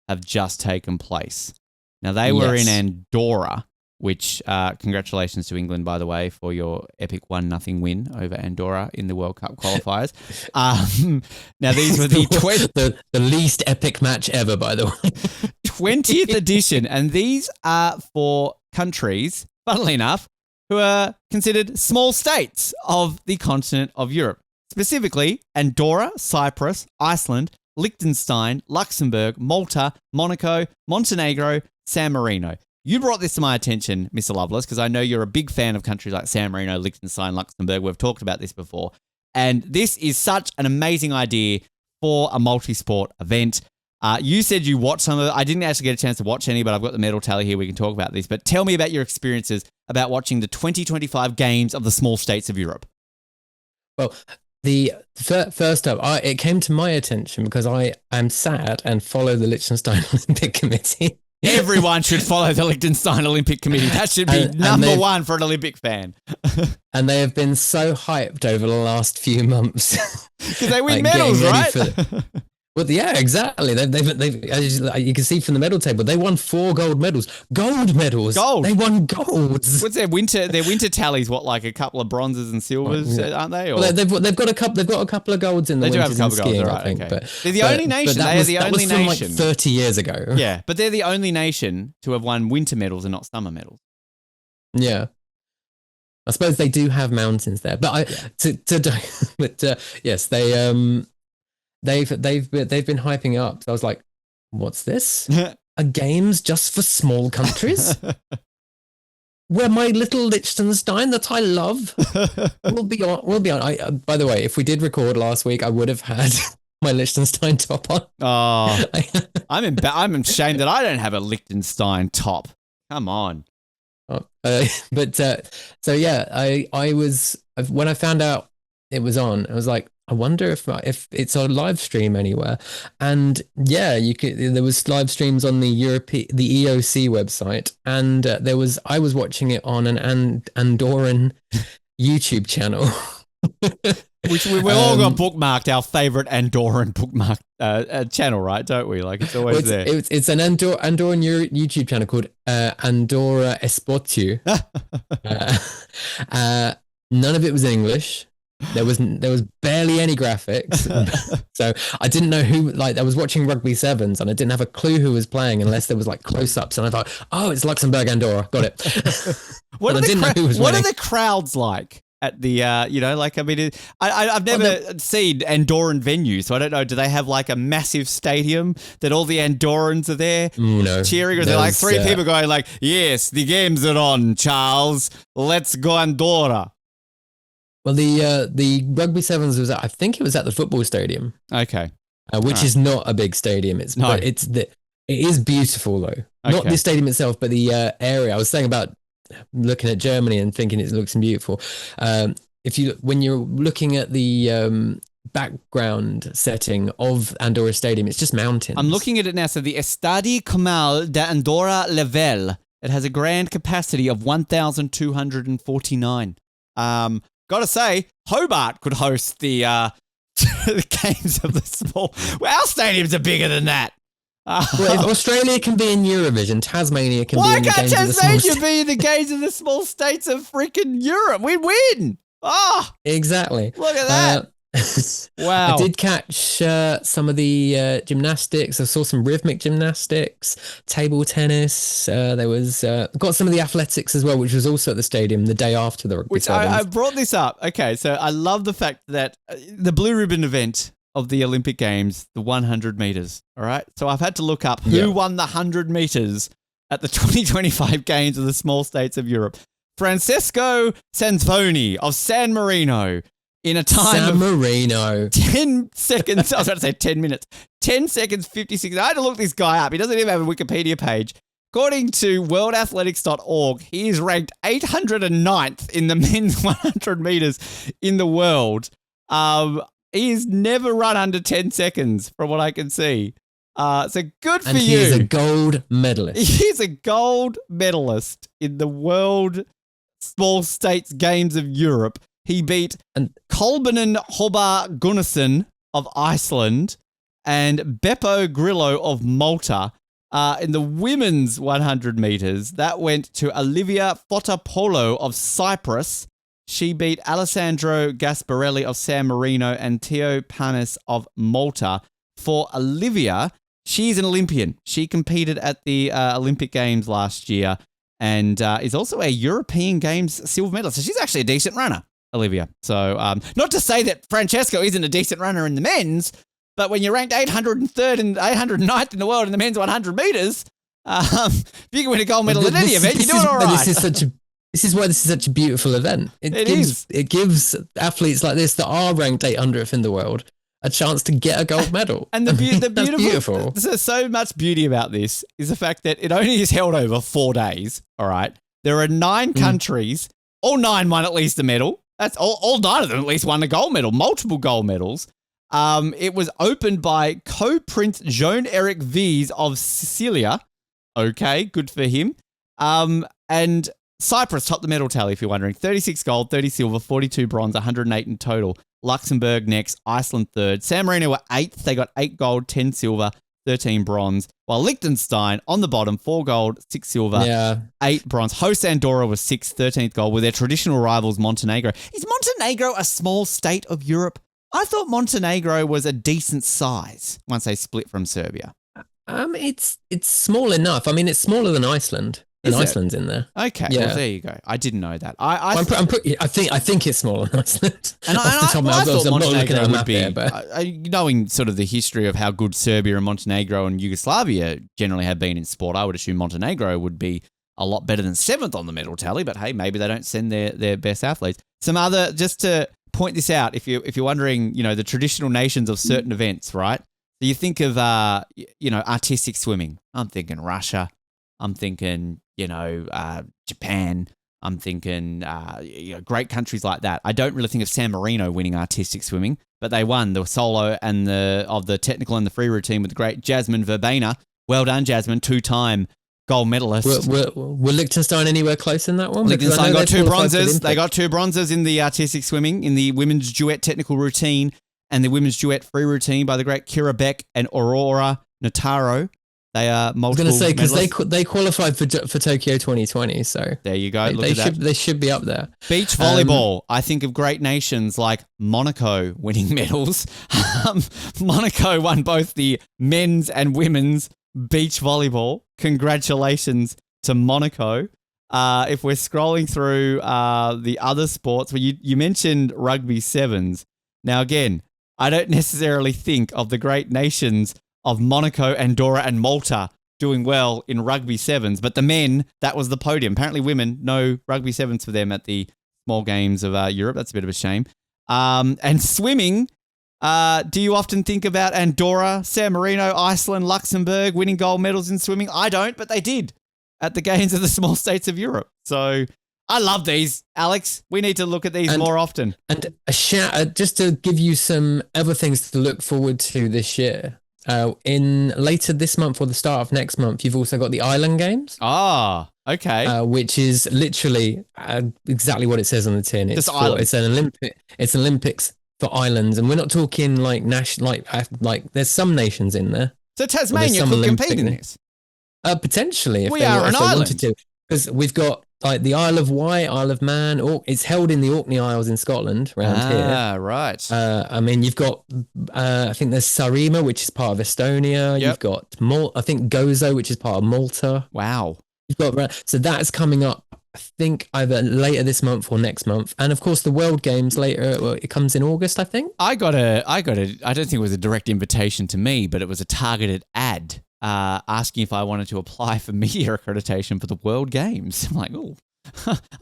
have just taken place. Now, they were in Andorra, which congratulations to England, by the way, for your epic 1-0 win over Andorra in the World Cup qualifiers. Now, these were the least epic match ever, by the way. 20th edition, and these are for countries, funnily enough, who are considered small states of the continent of Europe. Specifically, Andorra, Cyprus, Iceland, Liechtenstein, Luxembourg, Malta, Monaco, Montenegro, San Marino. You brought this to my attention, Mr. Loveless, because I know you're a big fan of countries like San Marino, Liechtenstein, Luxembourg. We've talked about this before. And this is such an amazing idea for a multi-sport event. You said you watched some of it. I didn't actually get a chance to watch any, but I've got the medal tally here. We can talk about this. But tell me about your experiences about watching the 2025 Games of the Small States of Europe. Well, the first up, it came to my attention because I am sad and follow the Liechtenstein Olympic Committee. Everyone should follow the Liechtenstein Olympic Committee. That should be number one for an Olympic fan. And they have been so hyped over the last few months. Because they win medals, right? Well, yeah, exactly. They've as you can see from the medal table, they won 4 gold medals. Gold medals. Gold. They won golds. What's their winter tallies? What, like a couple of bronzes and silvers, aren't they? Or? Well, they've got a couple of golds in the winters and skiing, I think. Okay. But they're the only nation. They are the only nation. Like 30 years ago. Yeah, but they're the only nation to have won winter medals and not summer medals. Yeah. I suppose they do have mountains there, but yes, they've been hyping up. So I was like, what's this? A games just for small countries? Where my little Liechtenstein that I love will be on. By the way, if we did record last week, I would have had my Liechtenstein top on. Oh, I'm ashamed that I don't have a Liechtenstein top. Come on. So yeah, I was, when I found out it was on, I was like, I wonder if it's on live stream anywhere. And yeah, there was live streams on the EOC website, and I was watching it on an Andorran YouTube channel. Which we've all got bookmarked, our favourite Andorran bookmarked channel, right? Don't we? Like, it's always there. It's an Andorran YouTube channel called Andorra Esportiu. None of it was English. There was barely any graphics. So I didn't know who, like, I was watching Rugby Sevens and I didn't have a clue who was playing unless there was like close-ups, and I thought, oh, it's Luxembourg, Andorra. Got it. What are the crowds like? At the, I've never seen Andorran venues, so I don't know. Do they have like a massive stadium that all the Andorrans are there cheering? Or is there like 3 people going like, yes, the games are on, Charles. Let's go Andorra. Well, the Rugby Sevens I think it was at the football stadium. Okay. Which is not a big stadium. But it is beautiful though. Okay. Not the stadium itself, but the area. I was saying about looking at Germany and thinking it looks beautiful. When you're looking at the background setting of Andorra Stadium, it's just mountains. I'm looking at it now. So the Estadi Comal de Andorra Level, it has a grand capacity of 1,249. Gotta say, Hobart could host the games of the small. Well, our stadiums are bigger than that. Well, if Australia can be in Eurovision, Tasmania can be in the games of the small states. Why can't Tasmania be in the games of the small states of freaking Europe? We'd win. Oh, exactly. Look at that. Wow. I did catch some of the gymnastics. I saw some rhythmic gymnastics, table tennis. There was got some of the athletics as well, which was also at the stadium the day after the rugby. I brought this up. Okay, so I love the fact that the blue ribbon event of the Olympic Games, the 100 meters. All right. So I've had to look up who won the 100 meters at the 2025 Games of the Small States of Europe. Francesco Sanfoni of San Marino in a time of 10 seconds. I was about to say 10 minutes. 10 seconds, 56. I had to look this guy up. He doesn't even have a Wikipedia page. According to worldathletics.org, he is ranked 809th in the men's 100 meters in the world. He's never run under 10 seconds, from what I can see. So good for you. And he is a gold medalist. He's a gold medalist in the World Small States Games of Europe. He beat Kolbinen Hobar Gunnarsson of Iceland and Beppo Grillo of Malta. In the women's 100 meters, that went to Olivia Fotopolo of Cyprus. She beat Alessandro Gasparelli of San Marino and Theo Panis of Malta. For Olivia, she's an Olympian. She competed at the Olympic Games last year and is also a European Games silver medalist. So she's actually a decent runner, Olivia. So not to say that Francesco isn't a decent runner in the men's, but when you're ranked 803rd and 809th in the world in the men's 100 meters, If you can win a gold medal in any event, you're doing all right. This is why this is such a beautiful event. It gives athletes like this that are ranked 800th in the world a chance to get a gold medal. And the beautiful. There's so much beauty about this is the fact that it only is held over 4 days. All right. There are 9 countries. All 9 won at least a medal. That's all 9 of them at least won a gold medal, multiple gold medals. It was opened by Co-Prince Jean-Eric Vies of Sicilia. Okay, good for him. And Cyprus topped the medal tally, if you're wondering. 36 gold, 30 silver, 42 bronze, 108 in total. Luxembourg next, Iceland third. San Marino were 8th. They got 8 gold, 10 silver, 13 bronze. While Liechtenstein on the bottom, 4 gold, 6 silver, 8 bronze. Host Andorra was 6th, 13th gold, with their traditional rivals Montenegro. Is Montenegro a small state of Europe? I thought Montenegro was a decent size once they split from Serbia. It's small enough. I mean, it's smaller than Iceland. And Iceland's in there. Okay, well, there you go. I didn't know that. I think it's smaller than Iceland. And I thought Montenegro would be, but knowing sort of the history of how good Serbia and Montenegro and Yugoslavia generally have been in sport, I would assume Montenegro would be a lot better than 7th on the medal tally. But hey, maybe they don't send their best athletes. Some other, just to point this out, if you're wondering, the traditional nations of certain events, right? So you think of artistic swimming. I'm thinking Russia. I'm thinking, Japan. I'm thinking, great countries like that. I don't really think of San Marino winning artistic swimming, but they won the solo and the technical and the free routine with the great Jasmine Verbena. Well done, Jasmine, 2-time gold medalist. Were Liechtenstein anywhere close in that one? Liechtenstein got 2 bronzes. They got 2 bronzes in the artistic swimming, in the women's duet technical routine and the women's duet free routine by the great Kira Beck and Aurora Notaro. They are multiple. I was going to say, because they qualified for Tokyo 2020, so there you go. They should be up there. Beach volleyball. I think of great nations like Monaco winning medals. Monaco won both the men's and women's beach volleyball. Congratulations to Monaco. If we're scrolling through the other sports, well, you mentioned rugby sevens. Now, again, I don't necessarily think of the great nations of Monaco, Andorra, and Malta doing well in rugby sevens. But the men, that was the podium. Apparently women, no rugby sevens for them at the small games of Europe. That's a bit of a shame. And swimming, do you often think about Andorra, San Marino, Iceland, Luxembourg winning gold medals in swimming? I don't, but they did at the games of the small states of Europe. So I love these, Alex. We need to look at these more often. And a shout, just to give you some other things to look forward to this year. In later this month or the start of next month, you've also got the Island Games. Ah, okay. Which is literally exactly what it says on the tin. It's an Olympics for islands, and we're not talking like like there's some nations in there. So Tasmania could compete in this. Potentially, if we are an island. Because we've got like the Isle of Wight, Isle of Man, or it's held in the Orkney Isles in Scotland around here. Ah, right. I mean, you've got, I think there's Saaremaa, which is part of Estonia. Yep. You've got I think Gozo, which is part of Malta. Wow. So that's coming up, I think, either later this month or next month. And of course, the World Games later, it comes in August, I think. I got a, I don't think it was a direct invitation to me, but it was a targeted ad. Asking if I wanted to apply for media accreditation for the World Games. I'm like, oh,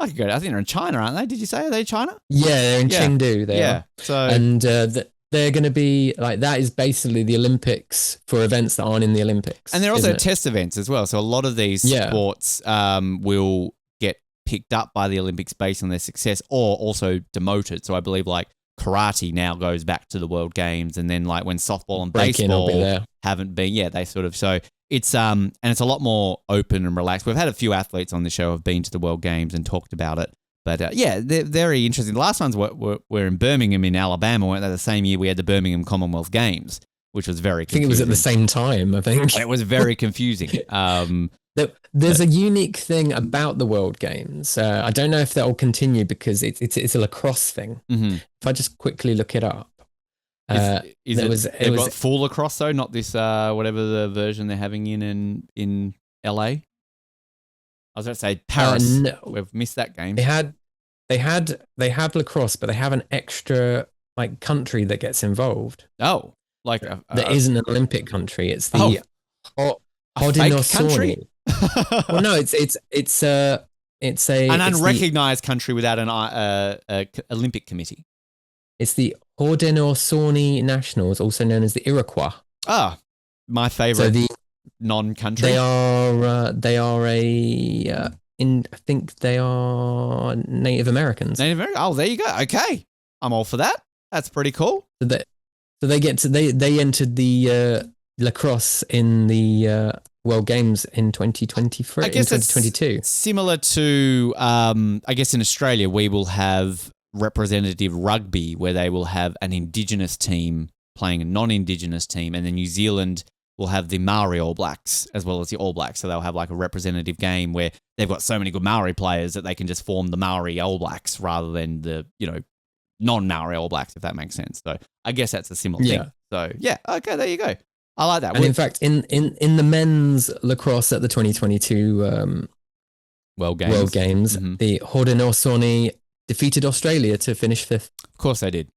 I could go. I think they're in China, aren't they? Did you say are they China? Yeah, they're in Chengdu. They are. So and they're going to be like that is basically the Olympics for events that aren't in the Olympics. And they're also test events as well. So a lot of these sports will get picked up by the Olympics based on their success, or also demoted. So I believe like karate now goes back to the World Games, and then like when softball and baseball haven't been, they sort of, so it's and it's a lot more open and relaxed. We've had a few athletes on the show have been to the World Games and talked about it, but they're very interesting. The last ones were in Birmingham in Alabama, weren't they? The same year we had the Birmingham Commonwealth Games, which was very confusing. I think it was at the same time, I think. It was very confusing. There's a unique thing about the World Games. I don't know if that will continue because it's a lacrosse thing. Mm-hmm. If I just quickly look it up. It was full lacrosse though, not this whatever the version they're having in LA. I was going to say Paris. No. We've missed that game. They have lacrosse, but they have an extra like country that gets involved. Oh, like that isn't an Olympic country. It's the country? Well, no, it's an unrecognized country without an Olympic committee. It's the Haudenosaunee Nationals, also known as the Iroquois. Ah, my favorite non-country. They are I think they are Native Americans. Oh, there you go. Okay, I'm all for that. That's pretty cool. So they entered the lacrosse in the World Games in 2023. I guess in 2022. Similar to I guess in Australia we will have representative rugby where they will have an Indigenous team playing a non-Indigenous team, and then New Zealand will have the Maori All Blacks as well as the All Blacks. So they'll have like a representative game where they've got so many good Maori players that they can just form the Maori All Blacks rather than the, non-Maori All Blacks, if that makes sense. So I guess that's a similar thing. So yeah, okay, there you go. I like that. And in fact, in the men's lacrosse at the 2022 World Games, mm-hmm. the Haudenosaunee defeated Australia to finish 5th. Of course they did.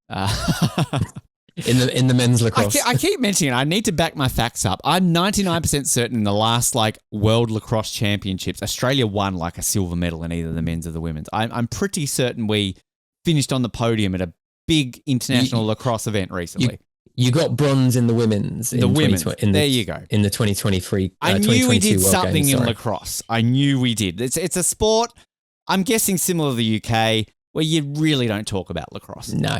In the men's lacrosse. I keep mentioning it. I need to back my facts up. I'm 99% certain in the last World Lacrosse Championships, Australia won a silver medal in either the men's or the women's. I'm pretty certain we finished on the podium at a big international lacrosse event recently. You got bronze in the women's. There you go. In the 2023. I knew we did something in lacrosse. I knew we did. It's a sport, I'm guessing similar to the UK, where you really don't talk about lacrosse. No.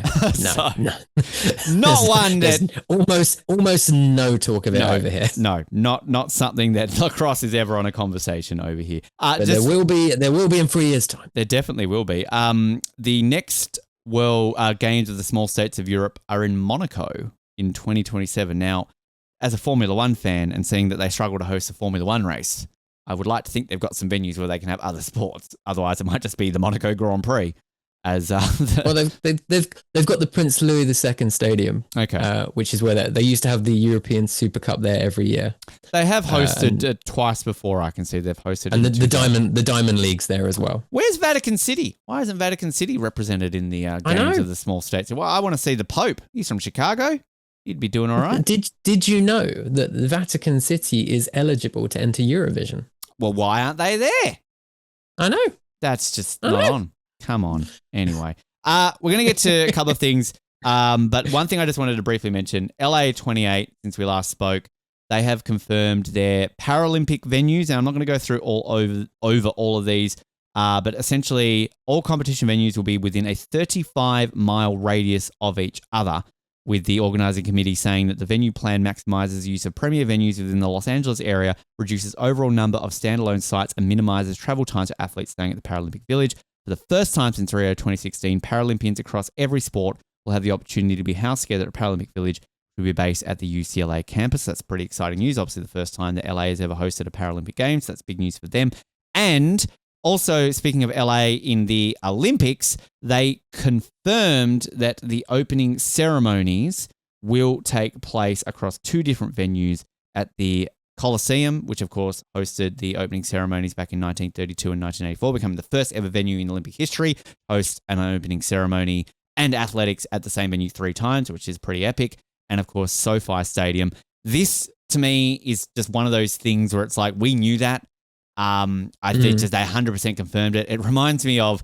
Not one that almost no talk of it over here. No, not something that lacrosse is ever on a conversation over here. But there will be in 3 years' time. There definitely will be. The next World Games of the Small States of Europe are in Monaco in 2027. Now, as a Formula One fan and seeing that they struggle to host a Formula One race, I would like to think they've got some venues where they can have other sports. Otherwise, it might just be the Monaco Grand Prix. Well, they've got the Prince Louis II Stadium, okay, which is where they used to have the European Super Cup there every year. They have hosted twice before. I can see they've hosted, and the Diamond League's there as well. Where's Vatican City? Why isn't Vatican City represented in the games of the small states? Well, I want to see the Pope. He's from Chicago. He'd be doing all right. Did you know that the Vatican City is eligible to enter Eurovision? Well, why aren't they there? I know. That's just not on. Come on. Anyway, we're going to get to a couple of things. But one thing I just wanted to briefly mention, LA 28, since we last spoke, they have confirmed their Paralympic venues. And I'm not going to go through over all of these, but essentially all competition venues will be within a 35-mile radius of each other, with the organising committee saying that the venue plan maximises the use of premier venues within the Los Angeles area, reduces overall number of standalone sites, and minimises travel times for athletes staying at the Paralympic Village. For the first time since Rio 2016, Paralympians across every sport will have the opportunity to be housed together at Paralympic Village, which will be based at the UCLA campus. That's pretty exciting news. Obviously, the first time that LA has ever hosted a Paralympic Games. That's big news for them. And also, speaking of LA in the Olympics, they confirmed that the opening ceremonies will take place across 2 different venues at the Coliseum, which of course hosted the opening ceremonies back in 1932 and 1984, becoming the first ever venue in Olympic history to host an opening ceremony and athletics at the same venue 3 times, which is pretty epic. And of course, SoFi Stadium. This, to me, is just one of those things where it's like, we knew that. I think just they 100% confirmed it. It reminds me of,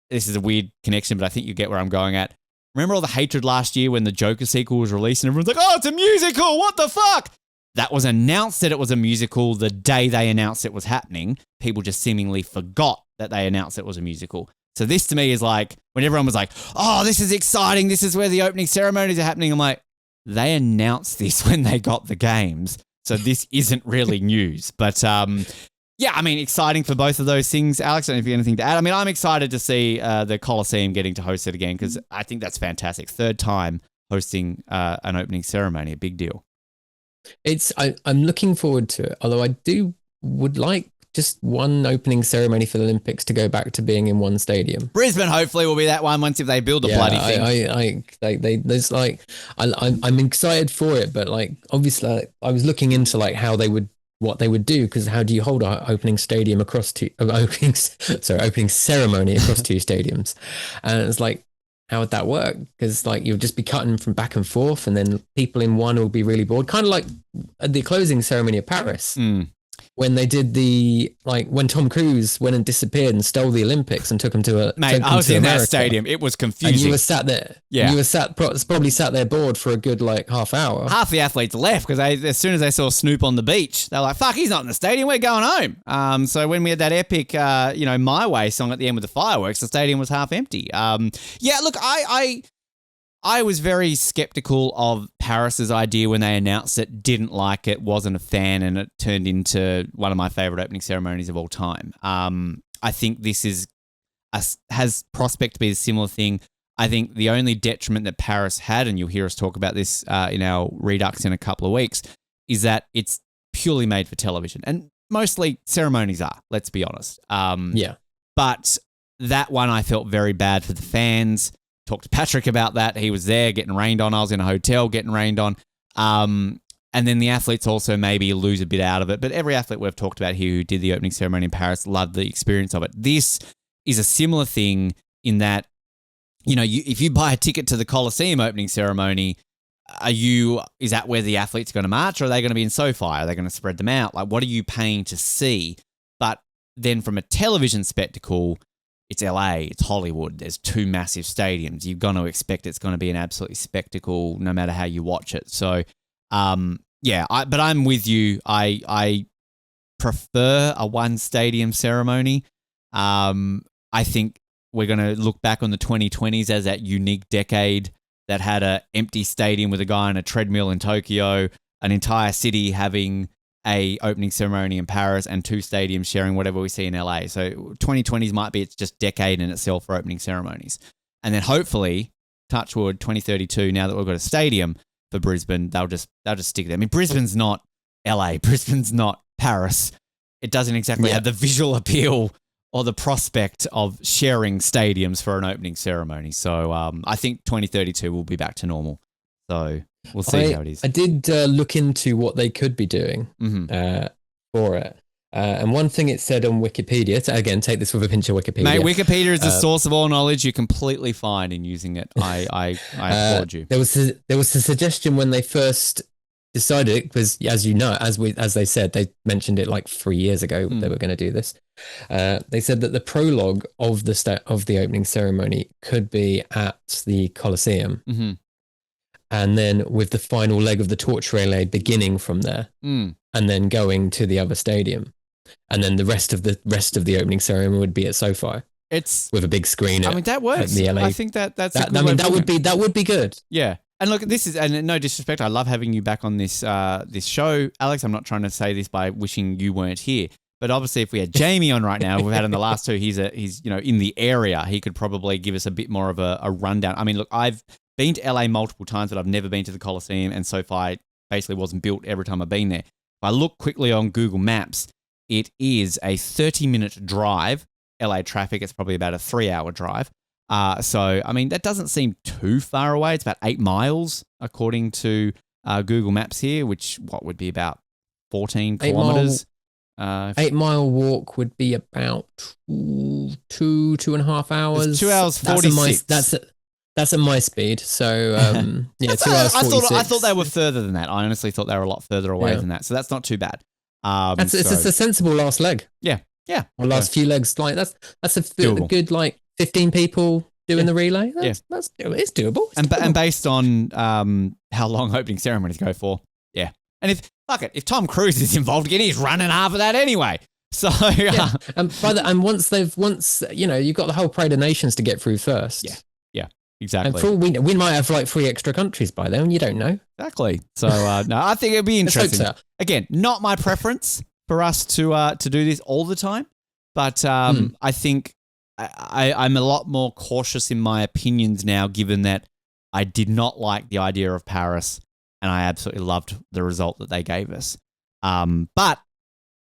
this is a weird connection, but I think you get where I'm going at. Remember all the hatred last year when the Joker sequel was released and everyone's like, oh, it's a musical, what the fuck? That was announced that it was a musical the day they announced it was happening. People just seemingly forgot that they announced it was a musical. So this to me is like, when everyone was like, oh, this is exciting, this is where the opening ceremonies are happening, I'm like, they announced this when they got the games. So this isn't really news. But yeah, I mean, exciting for both of those things. Alex, I don't know if you have anything to add. I mean, I'm excited to see the Coliseum getting to host it again because I think that's fantastic. 3rd time hosting an opening ceremony, a big deal. I'm looking forward to it, although I would like just one opening ceremony for the Olympics to go back to being in one stadium. Brisbane hopefully will be that one once if they build a bloody thing. I'm excited for it, but obviously I was looking into what they would do, because how do you hold an opening stadium across opening ceremony across 2 stadiums? And it's like, how would that work? Because you'll just be cutting from back and forth, and then people in one will be really bored. Kind of like at the closing ceremony of Paris. when they did when Tom Cruise went and disappeared and stole the Olympics and took him to Mate, I was in that stadium. It was confusing. And you were sat there. Yeah. You were probably sat there bored for a good half hour. Half the athletes left because as soon as they saw Snoop on the beach, they were like, fuck, he's not in the stadium. We're going home. So when we had that epic, My Way song at the end with the fireworks, the stadium was half empty. Look, I was very skeptical of Paris's idea when they announced it, didn't like it, wasn't a fan, and it turned into one of my favorite opening ceremonies of all time. I think this has prospect to be a similar thing. I think the only detriment that Paris had, and you'll hear us talk about this in our Redux in a couple of weeks, is that it's purely made for television. And mostly ceremonies are, let's be honest. But that one I felt very bad for the fans. Talked to Patrick about that. He was there getting rained on. I was in a hotel getting rained on. And then the athletes also maybe lose a bit out of it. But every athlete we've talked about here who did the opening ceremony in Paris loved the experience of it. This is a similar thing in that, if you buy a ticket to the Coliseum opening ceremony, is that where the athletes are going to march, or are they going to be in SoFi? Are they going to spread them out? Like, what are you paying to see? But then from a television spectacle, it's LA, it's Hollywood, there's two massive stadiums. You're going to expect it's going to be an absolutely spectacle no matter how you watch it. So, but I'm with you. I prefer a one stadium ceremony. I think we're going to look back on the 2020s as that unique decade that had an empty stadium with a guy on a treadmill in Tokyo, an entire city having a opening ceremony in Paris, and two stadiums sharing whatever we see in LA. So 2020s might be its just decade in itself for opening ceremonies. And then hopefully, touch wood, 2032, now that we've got a stadium for Brisbane, they'll just stick there. I mean, Brisbane's not LA. Brisbane's not Paris. It doesn't exactly have the visual appeal or the prospect of sharing stadiums for an opening ceremony. So I think 2032 will be back to normal. So we'll see how it is. I did look into what they could be doing for it. And one thing it said on Wikipedia, again, take this with a pinch of Wikipedia. Mate, Wikipedia is the source of all knowledge. You're completely fine in using it. I applaud you. There was a suggestion when they first decided it, because as you know, as they said, they mentioned it like 3 years ago they were going to do this. They said that the prologue of the opening ceremony could be at the Coliseum. Mm-hmm. And then with the final leg of the torch relay beginning from there, and then going to the other stadium, and then the rest of the opening ceremony would be at SoFi. It's with a big screen. That works. The LA. I think that's. That would be good. Yeah, and look, this is, and no disrespect, I love having you back on this show, Alex. I'm not trying to say this by wishing you weren't here, but obviously, if we had Jamie on right now, we've had in the last two, he's in the area. He could probably give us a bit more of a rundown. I mean, look, I've been to LA multiple times, but I've never been to the Coliseum, and SoFi basically wasn't built every time I've been there. If I look quickly on Google Maps, it is a 30-minute drive. LA traffic, it's probably about a 3-hour drive. So, I mean, that doesn't seem too far away. It's about 8 miles, according to Google Maps here, which would be about 14 kilometers. 8 mile walk would be about 2.5 hours. It's 2 hours 46. That's at my speed. So, 2 hours 46. I thought they were further than that. I honestly thought they were a lot further away than that. So that's not too bad. It's a sensible last leg. Yeah. Yeah. Or last few legs. Like that's a good 15 people doing the relay. It's doable. And based on how long opening ceremonies go for. Yeah. And if Tom Cruise is involved again, he's running half of that anyway. So and once you've got the whole Parade of Nations to get through first. Yeah. Exactly. And for we might have like 3 extra countries by then. You don't know. Exactly. So no, I think it'd be interesting. So. Again, not my preference for us to do this all the time, but I think I'm a lot more cautious in my opinions now, given that I did not like the idea of Paris, and I absolutely loved the result that they gave us. But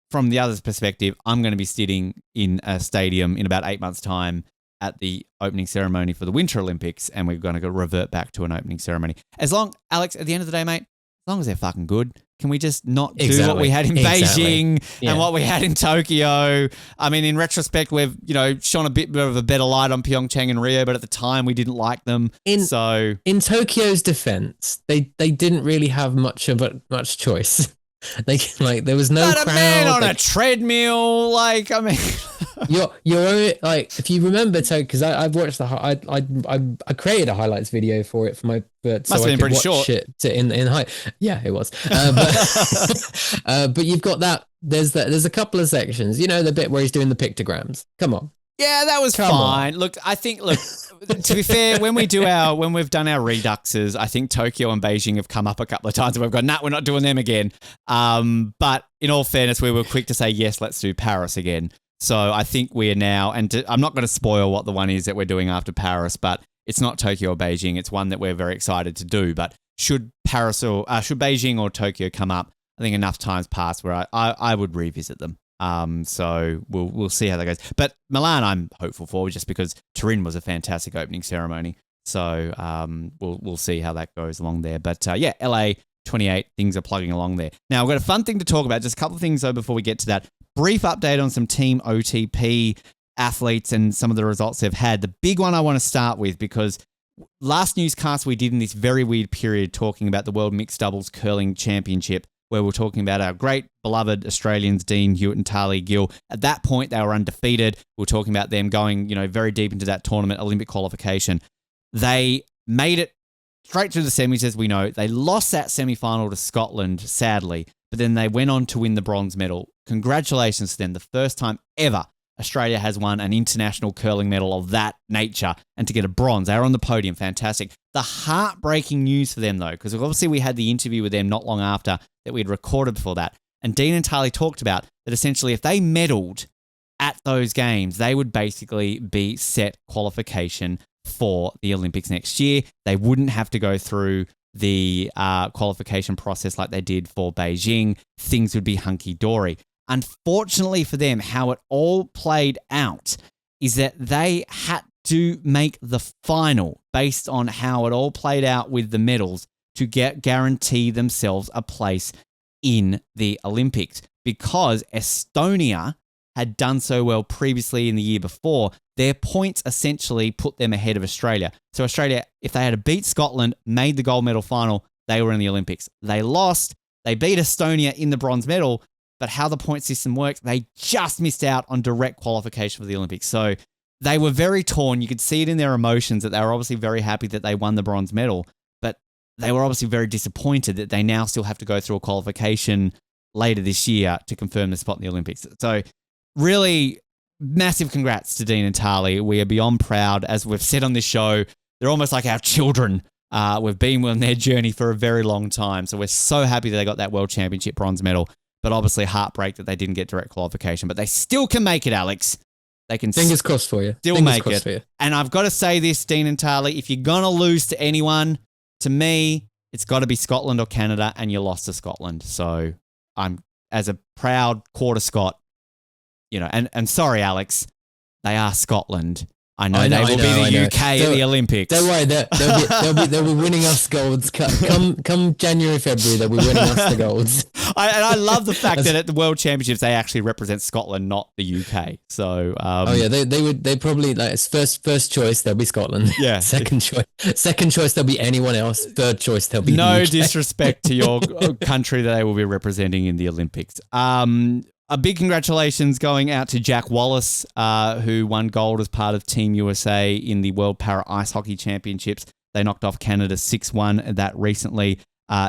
from the other's perspective, I'm going to be sitting in a stadium in about 8 months' time at the opening ceremony for the Winter Olympics, and we're going to revert back to an opening ceremony. Alex, at the end of the day, mate, as long as they're fucking good, can we just not do what we had in Beijing and what we had in Tokyo? I mean, in retrospect, we've, shone a bit of a better light on Pyeongchang and Rio, but at the time we didn't like them. In Tokyo's defense, they didn't really have much choice. Like there was no But crowd. a man on a treadmill, like, I mean, you're like, if you remember, because I've watched I created a highlights video for it for my, but so Must have I been could pretty watch short. it in height. Yeah, it was. But you've got that. There's a couple of sections. You know, the bit where he's doing the pictograms. Come on. yeah, that was fine. Look, I think, to be fair, when we've done our reduxes, I think Tokyo and Beijing have come up a couple of times and we've gone, nah, we're not doing them again. But in all fairness, we were quick to say, yes, let's do Paris again. So I think we are now, I'm not going to spoil what the one is that we're doing after Paris, but it's not Tokyo or Beijing. It's one that we're very excited to do. But should Beijing or Tokyo come up, I think enough times pass where I would revisit them. So we'll see how that goes. But Milan, I'm hopeful for, just because Turin was a fantastic opening ceremony. So we'll see how that goes along there. But yeah, LA 28, things are plugging along there. Now, I've got a fun thing to talk about. Just a couple of things though before we get to that. Brief update on some Team OTP athletes and some of the results they've had. The big one I want to start with, because last newscast we did in this very weird period talking about the World Mixed Doubles Curling Championship, where we're talking about our great beloved Australians, Dean, Hewitt and Tali Gill. At that point, they were undefeated. We were talking about them going, very deep into that tournament, Olympic qualification. They made it straight through the semis, as we know. They lost that semi-final to Scotland, sadly, but then they went on to win the bronze medal. Congratulations to them. The first time ever Australia has won an international curling medal of that nature, and to get a bronze. They were on the podium. Fantastic. The heartbreaking news for them, though, because obviously we had the interview with them not long after that we had recorded before that, and Dean and Tali talked about that essentially if they medalled at those games, they would basically be set qualification for the Olympics next year. They wouldn't have to go through the qualification process like they did for Beijing. Things would be hunky-dory. Unfortunately for them, how it all played out is that they had to make the final based on how it all played out with the medals to guarantee themselves a place in the Olympics, because Estonia had done so well previously in the year before. Their points essentially put them ahead of Australia. So Australia, if they had beat Scotland, made the gold medal final, they were in the Olympics. They lost. They beat Estonia in the bronze medal, but how the point system works, they just missed out on direct qualification for the Olympics. So they were very torn. You could see it in their emotions that they were obviously very happy that they won the bronze medal, but they were obviously very disappointed that they now still have to go through a qualification later this year to confirm the spot in the Olympics. So really massive congrats to Dean and Tali. We are beyond proud. As we've said on this show, they're almost like our children. We've been on their journey for a very long time. So we're so happy that they got that World Championship bronze medal, but obviously heartbreak that they didn't get direct qualification. But they still can make it, Alex. They can fingers crossed for you. Still fingers make crossed it. For you. And I've got to say this, Dean and Tali, if you're going to lose to anyone, to me, it's got to be Scotland or Canada, and you lost to Scotland. So I'm, as a proud quarter Scot, and sorry, Alex, they are Scotland. I know they will be the UK at the Olympics. Don't worry, they'll be winning us golds. Come January, February, they'll be winning us the golds. I love the fact that at the World Championships they actually represent Scotland, not the UK. So they probably, like, it's first choice they'll be Scotland. Yeah. Second choice they'll be anyone else. Third choice they'll be no the UK. Disrespect to your country that they will be representing in the Olympics. A big congratulations going out to Jack Wallace, who won gold as part of Team USA in the World Para Ice Hockey Championships. They knocked off Canada 6-1 that recently.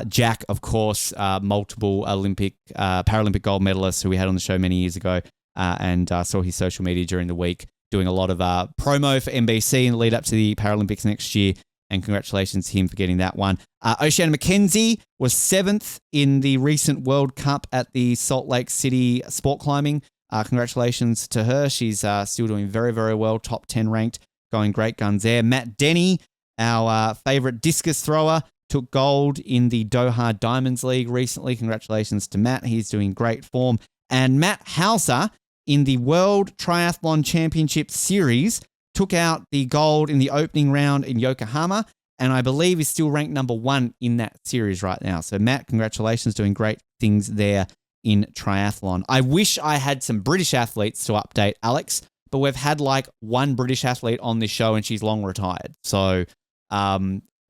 Jack, of course, multiple Paralympic gold medalist who we had on the show many years ago, and saw his social media during the week doing a lot of promo for NBC in the lead up to the Paralympics next year. And congratulations to him for getting that one. Oceana McKenzie was 7th in the recent World Cup at the Salt Lake City Sport Climbing. Congratulations to her. She's still doing very, very well, top 10 ranked, going great guns there. Matt Denny, our favourite discus thrower, took gold in the Doha Diamonds League recently. Congratulations to Matt. He's doing great form. And Matt Hauser in the World Triathlon Championship Series took out the gold in the opening round in Yokohama, and I believe is still ranked number 1 in that series right now. So Matt, congratulations, doing great things there in triathlon. I wish I had some British athletes to update, Alex, but we've had like one British athlete on this show and she's long retired. So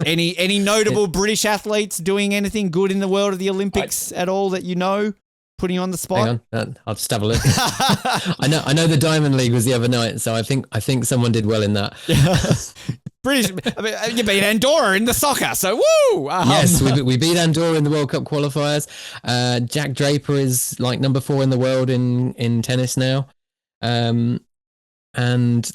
Any notable British athletes doing anything good in the world of the Olympics at all that you know? Putting you on the spot. Hang on, I'll just have a look. I know the Diamond League was the other night, so I think someone did well in that. British, I mean, you beat Andorra in the soccer, so woo! Yes, we beat Andorra in the World Cup qualifiers. Jack Draper is like number 4 in the world in tennis now. And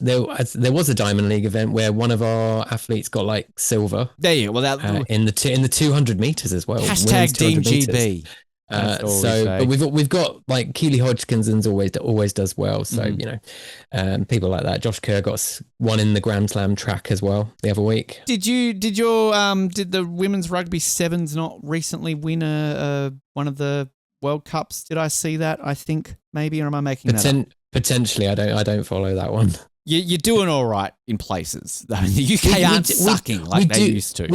there was a Diamond League event where one of our athletes got like silver. There you go. Well, that in the 200 meters as well. Hashtag Team GB. But we've got like Keely Hodgkinson's always does well. So you know, people like that. Josh Kerr got one in the Grand Slam track as well the other week. Did the women's rugby sevens not recently win one of the World Cups? Did I see that? I think maybe, or am I making that up? Potentially, I don't follow that one. You're doing all right in places. I mean, the UK aren't sucking like they used to.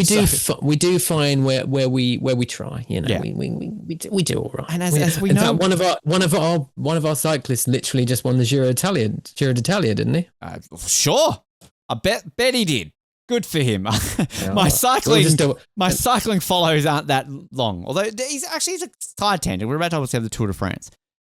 We do fine where we try. You know, yeah. we do all right. And as we know, fact, one of our cyclists literally just won the Giro d'Italia, didn't he? Sure, I bet he did. Good for him. My cycling follows aren't that long. Although he's a side tangent. We're about to obviously have the Tour de France.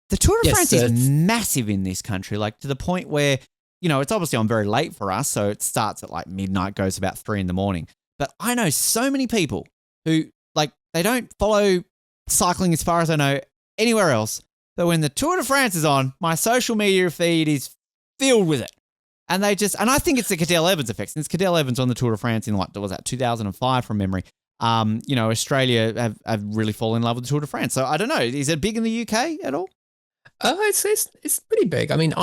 The Tour de France is massive in this country, like to the point where, you know, it's obviously on very late for us, so it starts at like midnight, goes about 3 a.m. But I know so many people who, like, they don't follow cycling as far as I know anywhere else, but when the Tour de France is on, my social media feed is filled with it. And I think it's the Cadel Evans effect. Since Cadel Evans on the Tour de France in, what was that, 2005 from memory, you know, Australia have really fallen in love with the Tour de France. So I don't know, is it big in the UK at all? It's pretty big. I mean,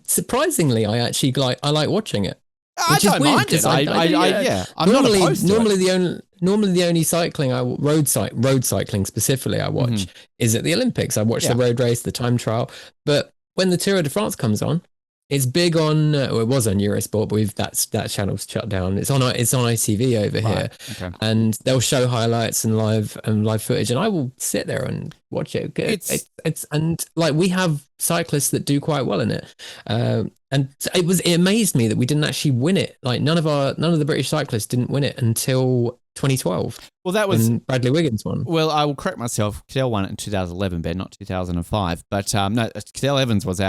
surprisingly, I actually like watching it. I don't mind it. I'm not opposed to it. Normally the only cycling road cycling specifically I watch is at the Olympics. I watch the road race, the time trial. But when the Tour de France comes on, it's big on. It was on Eurosport, but that channel's shut down. It's on ITV over here, and they'll show highlights and live footage, and I will sit there and watch it. It's and like we have cyclists that do quite well in it, and it amazed me that we didn't actually win it. Like none of the British cyclists didn't win it until 2012. Well, that was when Bradley Wiggins won. Well, I will correct myself. Cadel won it in 2011, Ben, not 2005. But no, Cadel Evans was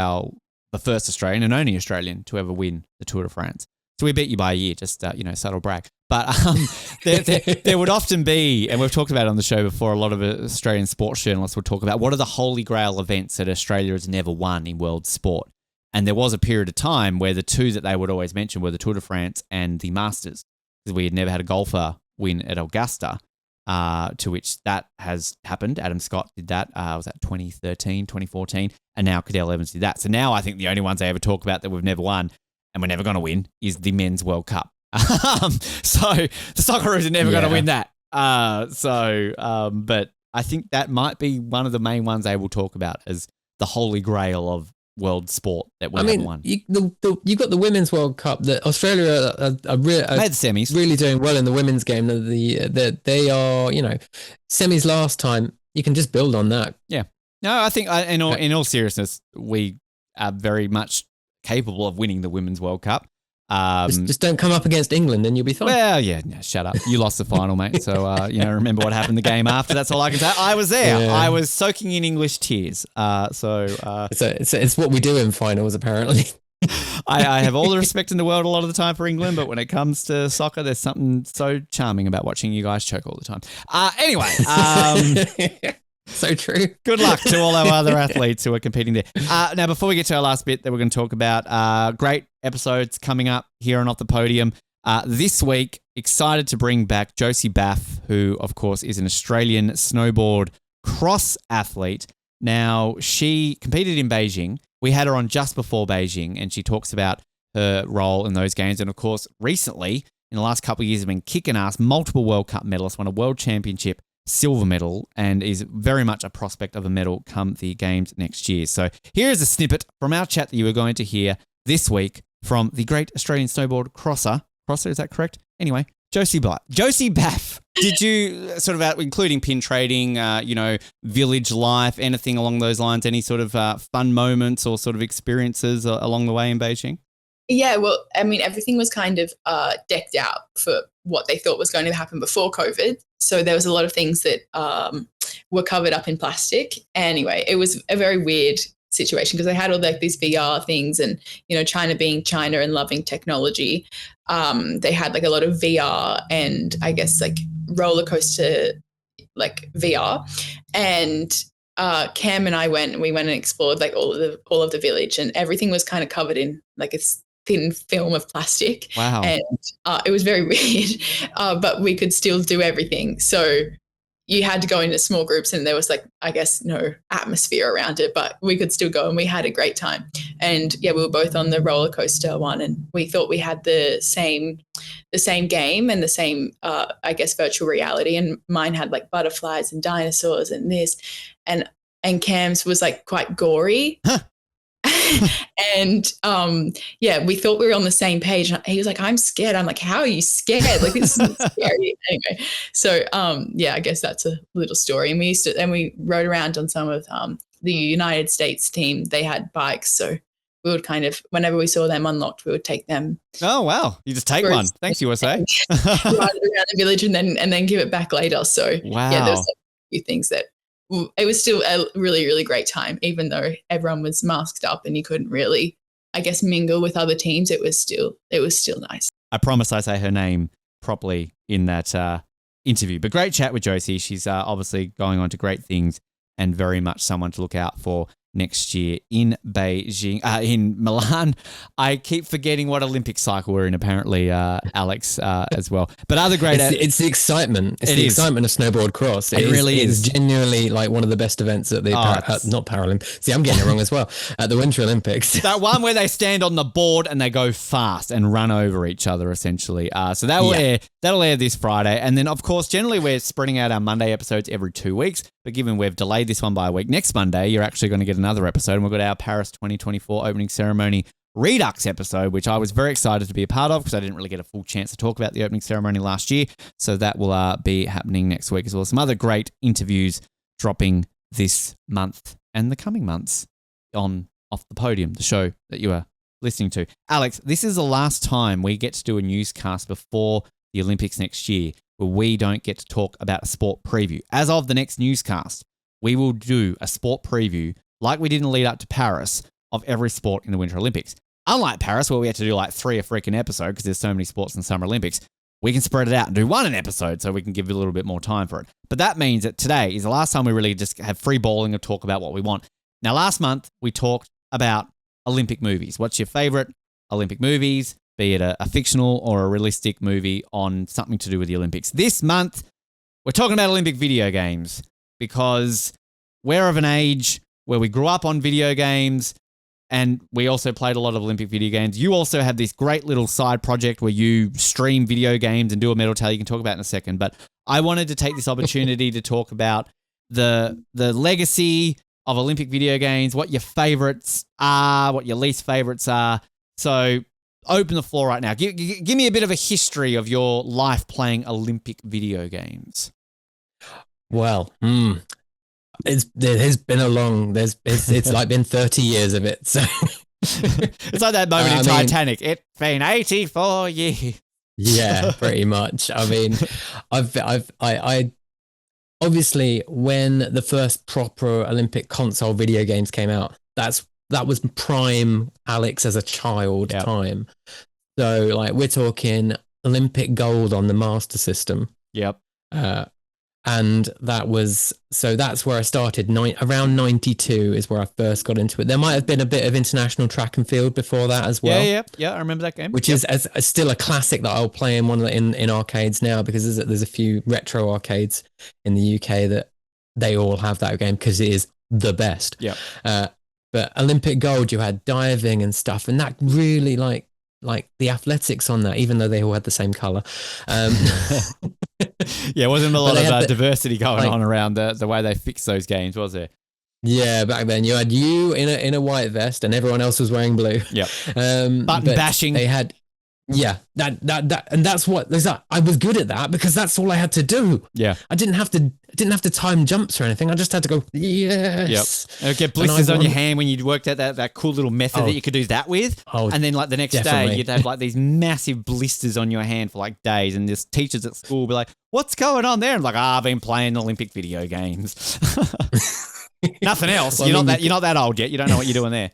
the first Australian and only Australian to ever win the Tour de France. So we beat you by a year, just, subtle brag. But there would often be, and we've talked about it on the show before, a lot of Australian sports journalists would talk about what are the holy grail events that Australia has never won in world sport. And there was a period of time where the two that they would always mention were the Tour de France and the Masters, because we had never had a golfer win at Augusta, to which that has happened. Adam Scott did that, was that 2013, 2014, and now Cadel Evans did that. So now I think the only ones they ever talk about that we've never won, and we're never going to win, is the Men's World Cup. So the Socceroos are never going to win that. But I think that might be one of the main ones they will talk about as the holy grail of world sport that we haven't won. You got the Women's World Cup that Australia are made the semis, really doing well in the women's game. They are, semis last time. You can just build on that. Yeah. No, I think in all seriousness, we are very much capable of winning the Women's World Cup. Just don't come up against England and you'll be fine. Well, yeah, no, shut up. You lost the final, mate. So, remember what happened the game after. That's all I can say. I was there. Yeah. I was soaking in English tears. It's what we do in finals, apparently. I have all the respect in the world a lot of the time for England, but when it comes to soccer, there's something so charming about watching you guys choke all the time. Anyway. So true. Good luck to all our other athletes who are competing there. Now, before we get to our last bit that we're going to talk about, great episodes coming up here on Off the Podium. This week, excited to bring back Josie Baff, who, of course, is an Australian snowboard cross athlete. Now, she competed in Beijing. We had her on just before Beijing, and she talks about her role in those games. And, of course, recently, in the last couple of years, has been kicking ass, multiple World Cup medalists, won a World Championship silver medal, and is very much a prospect of a medal come the games next year. So here is a snippet from our chat that you are going to hear this week from the great Australian snowboard crosser, is that correct? Anyway, Josie Baff. Did you sort of, including pin trading, village life, anything along those lines, any sort of fun moments or sort of experiences along the way in Beijing? Yeah, well, I mean, everything was kind of decked out for what they thought was going to happen before COVID. So there was a lot of things that were covered up in plastic. Anyway, it was a very weird situation because they had all like these VR things, and China being China and loving technology, they had like a lot of VR and I guess like roller coaster like VR, and Cam and I went and explored like all of the village, and everything was kind of covered in like a thin film of plastic. Wow. And it was very weird, but we could still do everything. So you had to go into small groups, and there was like, I guess, no atmosphere around it, but we could still go, and we had a great time. And yeah, we were both on the roller coaster one, and we thought we had the same game and the same, I guess, virtual reality. And mine had like butterflies and dinosaurs and this, and Cam's was like quite gory. Huh. And yeah, we thought we were on the same page. He was like, I'm scared. I'm like, how are you scared? Like, this is scary. Anyway, so yeah, I guess that's a little story. And we rode around on some of the United States team. They had bikes, so we would kind of, whenever we saw them unlocked, we would take them. Oh wow, you just take one. Thanks, USA. Ride around the village and then give it back later. So wow. Yeah, there's a few things that. It was still a really, really great time, even though everyone was masked up and you couldn't really, I guess, mingle with other teams. It was still nice. I promise I say her name properly in that interview. But great chat with Josie. She's obviously going on to great things and very much someone to look out for next year in Beijing, in Milan. I keep forgetting what Olympic cycle we're in, apparently, Alex, as well. But other great... It's the excitement. It's the excitement of snowboard cross. It really is. It's genuinely like one of the best events at the... not Paralympics. See, I'm getting it wrong as well. At the Winter Olympics. That one where they stand on the board and they go fast and run over each other, essentially. So that will air. That'll air this Friday. And then, of course, generally we're spreading out our Monday episodes every 2 weeks. But given we've delayed this one by a week, next Monday, you're actually going to get another episode. And we've got our Paris 2024 opening ceremony Redux episode, which I was very excited to be a part of because I didn't really get a full chance to talk about the opening ceremony last year. So that will be happening next week as well. Some other great interviews dropping this month and the coming months on Off the Podium, the show that you are listening to. Alex, this is the last time we get to do a newscast before the Olympics next year where we don't get to talk about a sport preview. As of the next newscast, we will do a sport preview like we did in the lead up to Paris of every sport in the Winter Olympics. Unlike Paris, where we had to do like 3 a freaking episode because there's so many sports in the Summer Olympics, we can spread it out and do one an episode so we can give it a little bit more time for it. But that means that today is the last time we really just have free balling and talk about what we want. Now, last month, we talked about Olympic movies. What's your favorite Olympic movies, be it a fictional or a realistic movie on something to do with the Olympics? This month, we're talking about Olympic video games because we're of an age where we grew up on video games and we also played a lot of Olympic video games. You also have this great little side project where you stream video games and do a medal tally you can talk about in a second. But I wanted to take this opportunity to talk about the legacy of Olympic video games, what your favorites are, what your least favorites are. So open the floor right now. Give me a bit of a history of your life playing Olympic video games. Well, there has been a long. It's like been 30 years of it. So it's like that moment in Titanic. It's been 84 years. Yeah, pretty much. I mean, I obviously when the first proper Olympic console video games came out, that was prime Alex as a child time. So like we're talking Olympic gold on the Master System. Yep. And that's where I started. Around 92 is where I first got into it. There might have been a bit of international track and field before that as well. Yeah. I remember that game. Which is still a classic that I'll play in arcades now because there's a few retro arcades in the UK that they all have that game because it is the best. Yeah. But Olympic gold, you had diving and stuff, and that really like the athletics on that, even though they all had the same color. Yeah, it wasn't a lot of diversity going on around the way they fixed those games, was there? Yeah, back then you had you in a white vest and everyone else was wearing blue. Yeah. Button bashing. They had Yeah, and that's what there's that. I was good at that because that's all I had to do. Yeah. I didn't have to time jumps or anything. I just had to go, yes. Yep. Get blisters on your hand when you worked out that cool little method that you could do that with. Oh, and then like the next definitely. day you'd have like these massive blisters on your hand for like days, and this teachers at school would be like, what's going on there? And I'm like, I've been playing Olympic video games. Nothing else. Well, you're not that old yet. You don't know what you're doing there.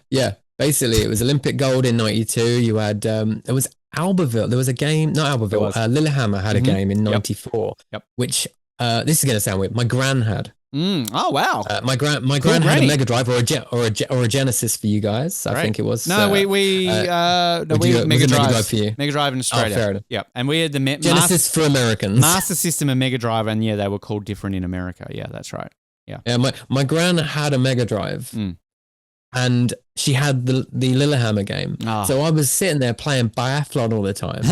Yeah. Basically, it was Olympic gold in 92. You had, it was Albertville. There was a game, not Albertville, Lillehammer had a game in 94, which, this is going to sound weird. My gran had. Oh, wow. My gran had a Mega Drive or a Genesis for you guys. I think it was. No, we Mega Drive for you. Mega Drive in Australia. Oh, fair enough. Yeah. And we had the Genesis for Americans. Master System and Mega Drive, and yeah, they were called different in America. Yeah, that's right. Yeah. Yeah, my gran had a Mega Drive. And she had the Lillehammer game. Oh. So I was sitting there playing biathlon all the time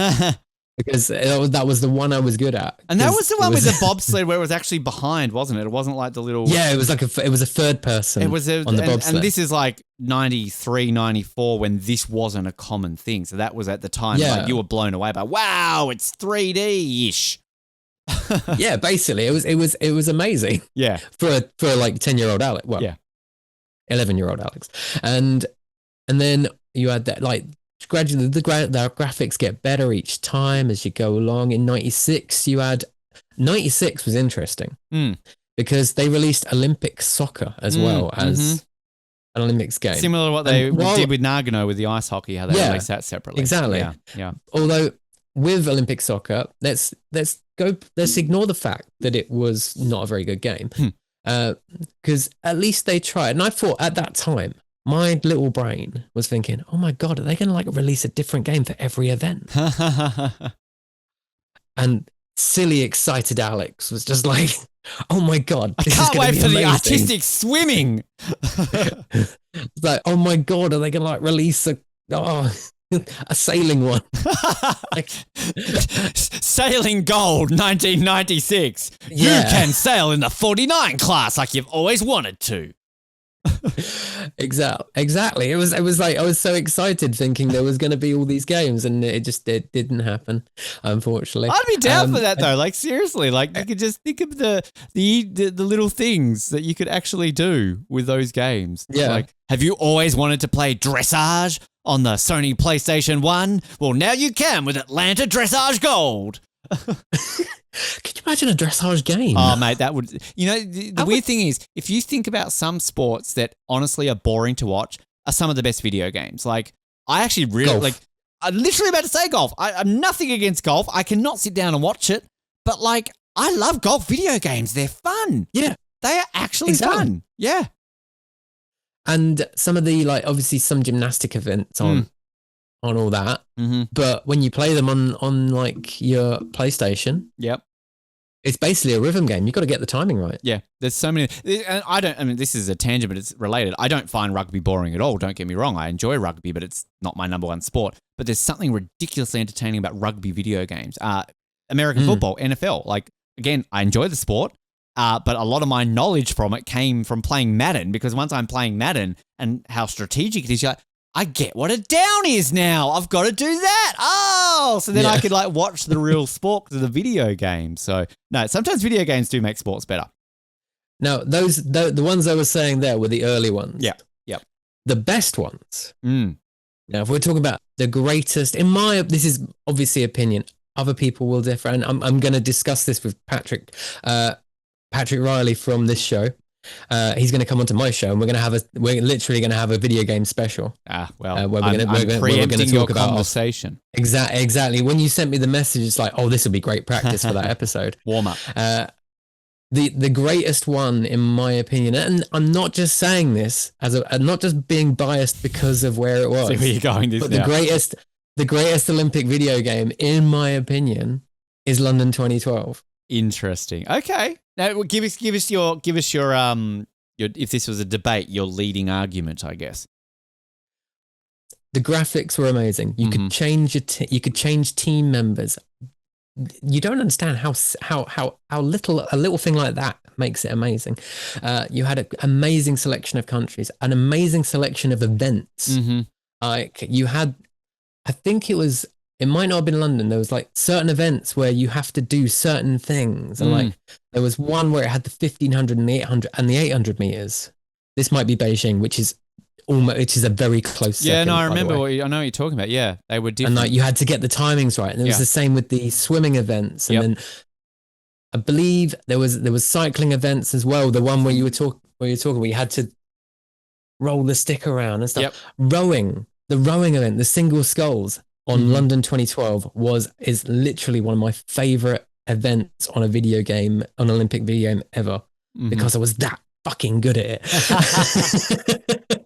because that was the one I was good at. And that was the one with the bobsled where it was actually behind, wasn't it? It wasn't like the little... Yeah, it was like it was a third person on the bobsled. And this is like 93, 94 when this wasn't a common thing. So that was at the time like you were blown away by, wow, it's 3D-ish. Yeah, basically it was amazing. Yeah. For like 10-year-old Alex. Well, yeah. 11-year-old Alex, and then you had that like gradually the graphics get better each time as you go along. In 96 was interesting because they released Olympic soccer as well as an Olympics game, similar to what they did with Nagano with the ice hockey, how they released that separately. Exactly. Yeah. Although with Olympic soccer, let's ignore the fact that it was not a very good game. Because at least they tried. And I thought at that time, my little brain was thinking, oh my God, are they going to like release a different game for every event? And silly, excited Alex was just like, oh my God, this I can't wait for the artistic swimming. It's like, oh my God, are they going to like release a sailing one? Sailing gold 1996. You can sail in the 49 class like you've always wanted to. Exactly. It was like I was so excited thinking there was going to be all these games, and it didn't happen, unfortunately. I'd be down for that though. Like seriously, like you could just think of the little things that you could actually do with those games. Yeah. Like, have you always wanted to play dressage on the Sony PlayStation 1? Well, now you can with Atlanta Dressage Gold. Could you imagine a dressage game? Oh, mate, that would... You know, the weird thing is, if you think about some sports that honestly are boring to watch, are some of the best video games. Like, I actually really... Golf. Like, I'm literally about to say golf. I'm nothing against golf. I cannot sit down and watch it. But, like, I love golf video games. They're fun. Yeah. They are actually fun. Yeah. And some of the, like, obviously some gymnastic events on all that. Mm-hmm. But when you play them on like your PlayStation, it's basically a rhythm game. You've got to get the timing right. Yeah. There's so many. And this is a tangent, but it's related. I don't find rugby boring at all. Don't get me wrong. I enjoy rugby, but it's not my number one sport. But there's something ridiculously entertaining about rugby video games. American football, NFL. Like, again, I enjoy the sport. But a lot of my knowledge from it came from playing Madden, because once I'm playing Madden and how strategic it is, you're like, I get what a down is now. I've got to do that. Oh, so then I could like watch the real sport because of the video game. So no, sometimes video games do make sports better. Now, the ones I was saying there were the early ones. Yeah. Yep. The best ones. Now, if we're talking about the greatest, this is obviously opinion. Other people will differ, and I'm going to discuss this with Patrick Riley from this show. He's going to come onto my show, and we're literally going to have a video game special. Where we're going to talk about conversation. Exactly. When you sent me the message, it's like, oh, this will be great practice for that episode. Warm up. The greatest one, in my opinion, and I'm not just saying this not just being biased because of where it was. See where you're going. But the greatest Olympic video game, in my opinion, is London 2012. Interesting. Okay. Now give us your if this was a debate, your leading argument, I guess. The graphics were amazing. You could change you could change team members. You don't understand how little a little thing like that makes it amazing. You had an amazing selection of countries, an amazing selection of events. like you had, I think it might not have been London. There was like certain events where you have to do certain things. And like there was one where it had the 1500 and the 800 and the 800 meters. This might be Beijing, which is a very close second. Yeah, no, I remember I know what you're talking about. Yeah, they were different. And like you had to get the timings right. And it was the same with the swimming events. And then I believe there was cycling events as well. The one where you were talking where you had to roll the stick around and stuff. Rowing, the rowing event, the single sculls on London 2012 is literally one of my favorite events on a video game, on an Olympic video game ever, because I was that fucking good at it.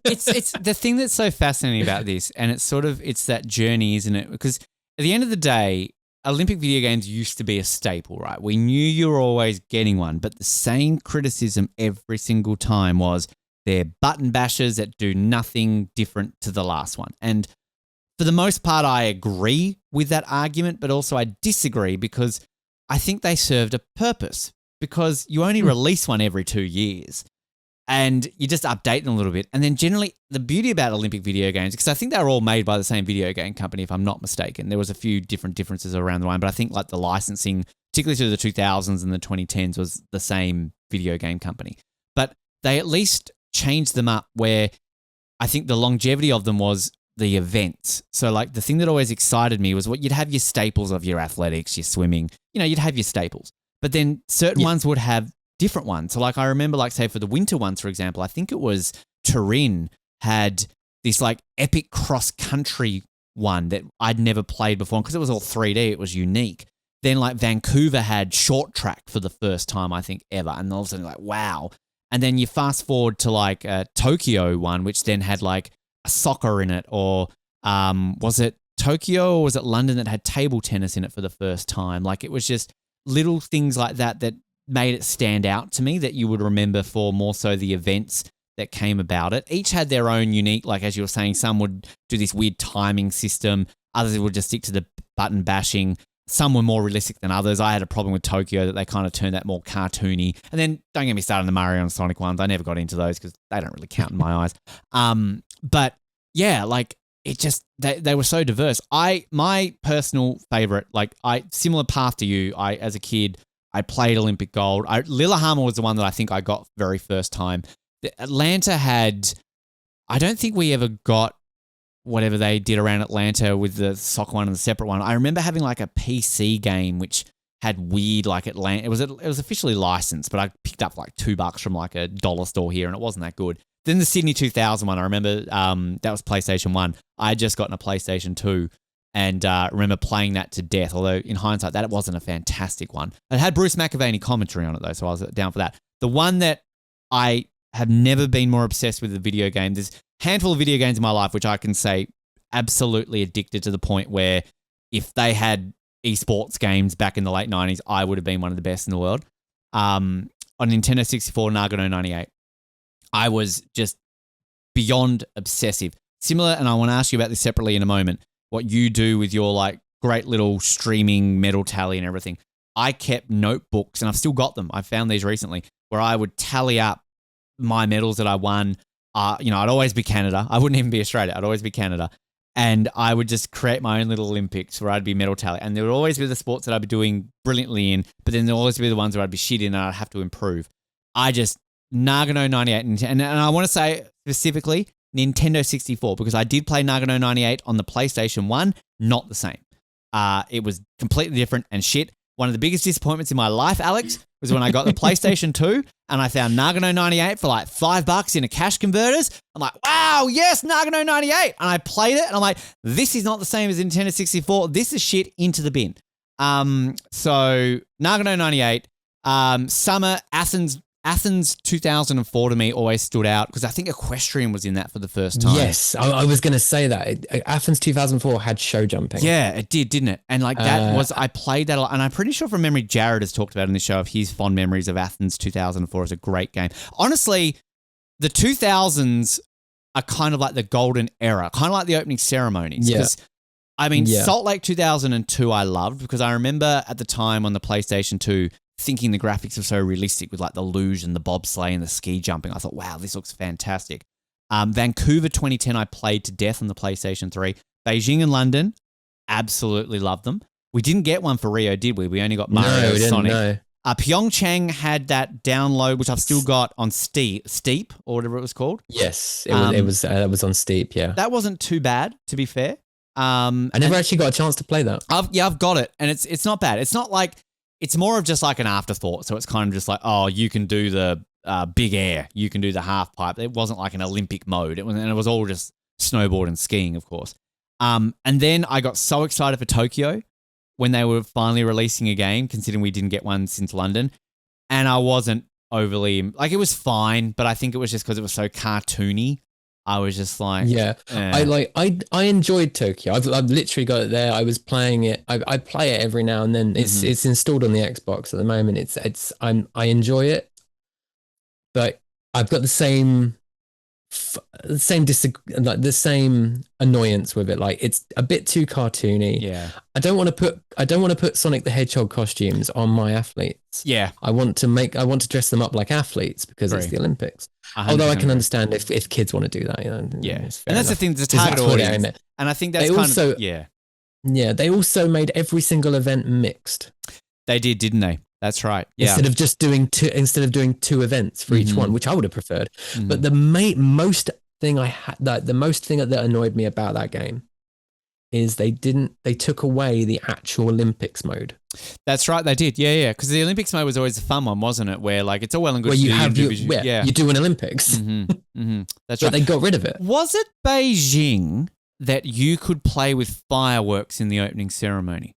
It's the thing that's so fascinating about this, and it's that journey, isn't it? Because at the end of the day, Olympic video games used to be a staple, right? We knew you were always getting one, but the same criticism every single time was they're button bashers that do nothing different to the last one. And for the most part, I agree with that argument, but also I disagree because I think they served a purpose, because you only release one every 2 years and you just update them a little bit. And then generally the beauty about Olympic video games, because I think they were all made by the same video game company, if I'm not mistaken. There was a few different differences around the line, but I think like the licensing, particularly through the 2000s and the 2010s, was the same video game company. But they at least changed them up where I think the longevity of them was the events. So like the thing that always excited me was what you'd have your staples of your athletics, your swimming, you'd have your staples, but then certain ones would have different ones. So like I remember, like say for the winter ones, for example, I think it was Turin had this like epic cross country one that I'd never played before because it was all 3D. It was unique. Then like Vancouver had short track for the first time, I think ever. And all of a sudden like, wow. And then you fast forward to like Tokyo one, which then had like a soccer in it, or was it Tokyo or was it London that had table tennis in it for the first time? Like it was just little things like that that made it stand out to me, that you would remember for more so the events that came about it. Each had their own unique, like as you were saying, some would do this weird timing system. Others would just stick to the button bashing. Some were more realistic than others. I had a problem with Tokyo that they kind of turned that more cartoony. And then don't get me started on the Mario and Sonic ones. I never got into those because they don't really count in my eyes. But yeah, like it just, they were so diverse. My personal favorite, similar path to you, as a kid, I played Olympic Gold. Lillehammer was the one that I think I got very first time. Atlanta had, I don't think we ever got whatever they did around Atlanta with the soccer one and the separate one. I remember having like a PC game which had weird like Atlanta. It was officially licensed, but I picked up like $2 from like a dollar store here and it wasn't that good. Then the Sydney 2000 one, I remember that was PlayStation 1. I had just gotten a PlayStation 2 and remember playing that to death, although in hindsight that it wasn't a fantastic one. It had Bruce McAvaney commentary on it though, so I was down for that. The one that I have never been more obsessed with the video game, there's a handful of video games in my life which I can say absolutely addicted to the point where if they had esports games back in the late 90s, I would have been one of the best in the world. On Nintendo 64, Nagano 98. I was just beyond obsessive. Similar, and I want to ask you about this separately in a moment, what you do with your like great little streaming medal tally and everything. I kept notebooks, and I've still got them. I found these recently, where I would tally up my medals that I won. I'd always be Canada. I wouldn't even be Australia. I'd always be Canada. And I would just create my own little Olympics where I'd be medal tally. And there would always be the sports that I'd be doing brilliantly in, but then there would always be the ones where I'd be shit in and I'd have to improve. Nagano 98, and I want to say specifically Nintendo 64, because I did play Nagano 98 on the PlayStation 1, not the same. It was completely different and shit. One of the biggest disappointments in my life, Alex, was when I got the PlayStation 2 and I found Nagano 98 for like $5 in a cash converters. I'm like, wow, yes, Nagano 98. And I played it and I'm like, this is not the same as Nintendo 64. This is shit, into the bin. So Nagano 98, summer, Athens 2004 to me always stood out because I think Equestrian was in that for the first time. Yes, I was going to say that. Athens 2004 had show jumping. Yeah, it did, didn't it? And like that was, I played that a lot. And I'm pretty sure from memory, Jared has talked about in the show of his fond memories of Athens 2004 as a great game. Honestly, the 2000s are kind of like the golden era, kind of like the opening ceremonies. Yeah. Salt Lake 2002 I loved because I remember at the time on the PlayStation 2 thinking the graphics were so realistic with like the luge and the bobsleigh and the ski jumping. I thought, wow, this looks fantastic. Vancouver 2010, I played to death on the PlayStation 3. Beijing and London, absolutely loved them. We didn't get one for Rio, did we? We only got Mario and Sonic. No. Pyeongchang had that download, which I've still got on Steep or whatever it was called. Yes, it was on Steep. Yeah, that wasn't too bad, to be fair. I never actually got a chance to play that. I've got it, and it's not bad. It's not like it's more of just like an afterthought. So it's kind of just like, oh, you can do the big air, you can do the half pipe. It wasn't like an Olympic mode. It was all just snowboard and skiing, of course. And then I got so excited for Tokyo when they were finally releasing a game, considering we didn't get one since London. And I wasn't overly, like, it was fine, but I think it was just because it was so cartoony. I was just like, yeah, I enjoyed Tokyo. I've literally got it there. I was playing it. I play it every now and then. It's installed on the Xbox at the moment. I enjoy it, but I've got the same annoyance with it. Like, it's a bit too cartoony. Yeah. I don't want to put Sonic the Hedgehog costumes on my athletes. Yeah. I want to dress them up like athletes because it's the Olympics. 100% Although I can understand if kids want to do that, Yeah. And that's the thing, the target audience. And I think that's Yeah, they also made every single event mixed. They did, didn't they? That's right. Yeah. Instead of doing two events for each one, which I would have preferred. But the most thing that annoyed me about that game is they took away the actual Olympics mode. That's right, they did. Yeah. Because the Olympics mode was always the fun one, wasn't it? Where like it's all well and good. Where you do an Olympics. That's right. But they got rid of it. Was it Beijing that you could play with fireworks in the opening ceremony?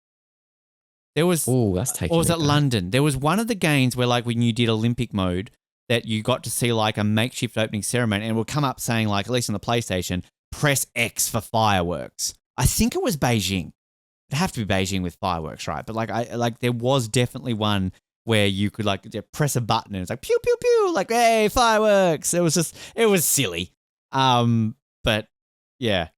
There was, that's taking. Or was it London? There was one of the games where, like, when you did Olympic mode, that you got to see like a makeshift opening ceremony, and it would come up saying, like, at least on the PlayStation, press X for fireworks. I think it was Beijing. It'd have to be Beijing with fireworks, right? But there was definitely one where you could like press a button and it's like pew pew pew, like, hey, fireworks. It was silly. But yeah.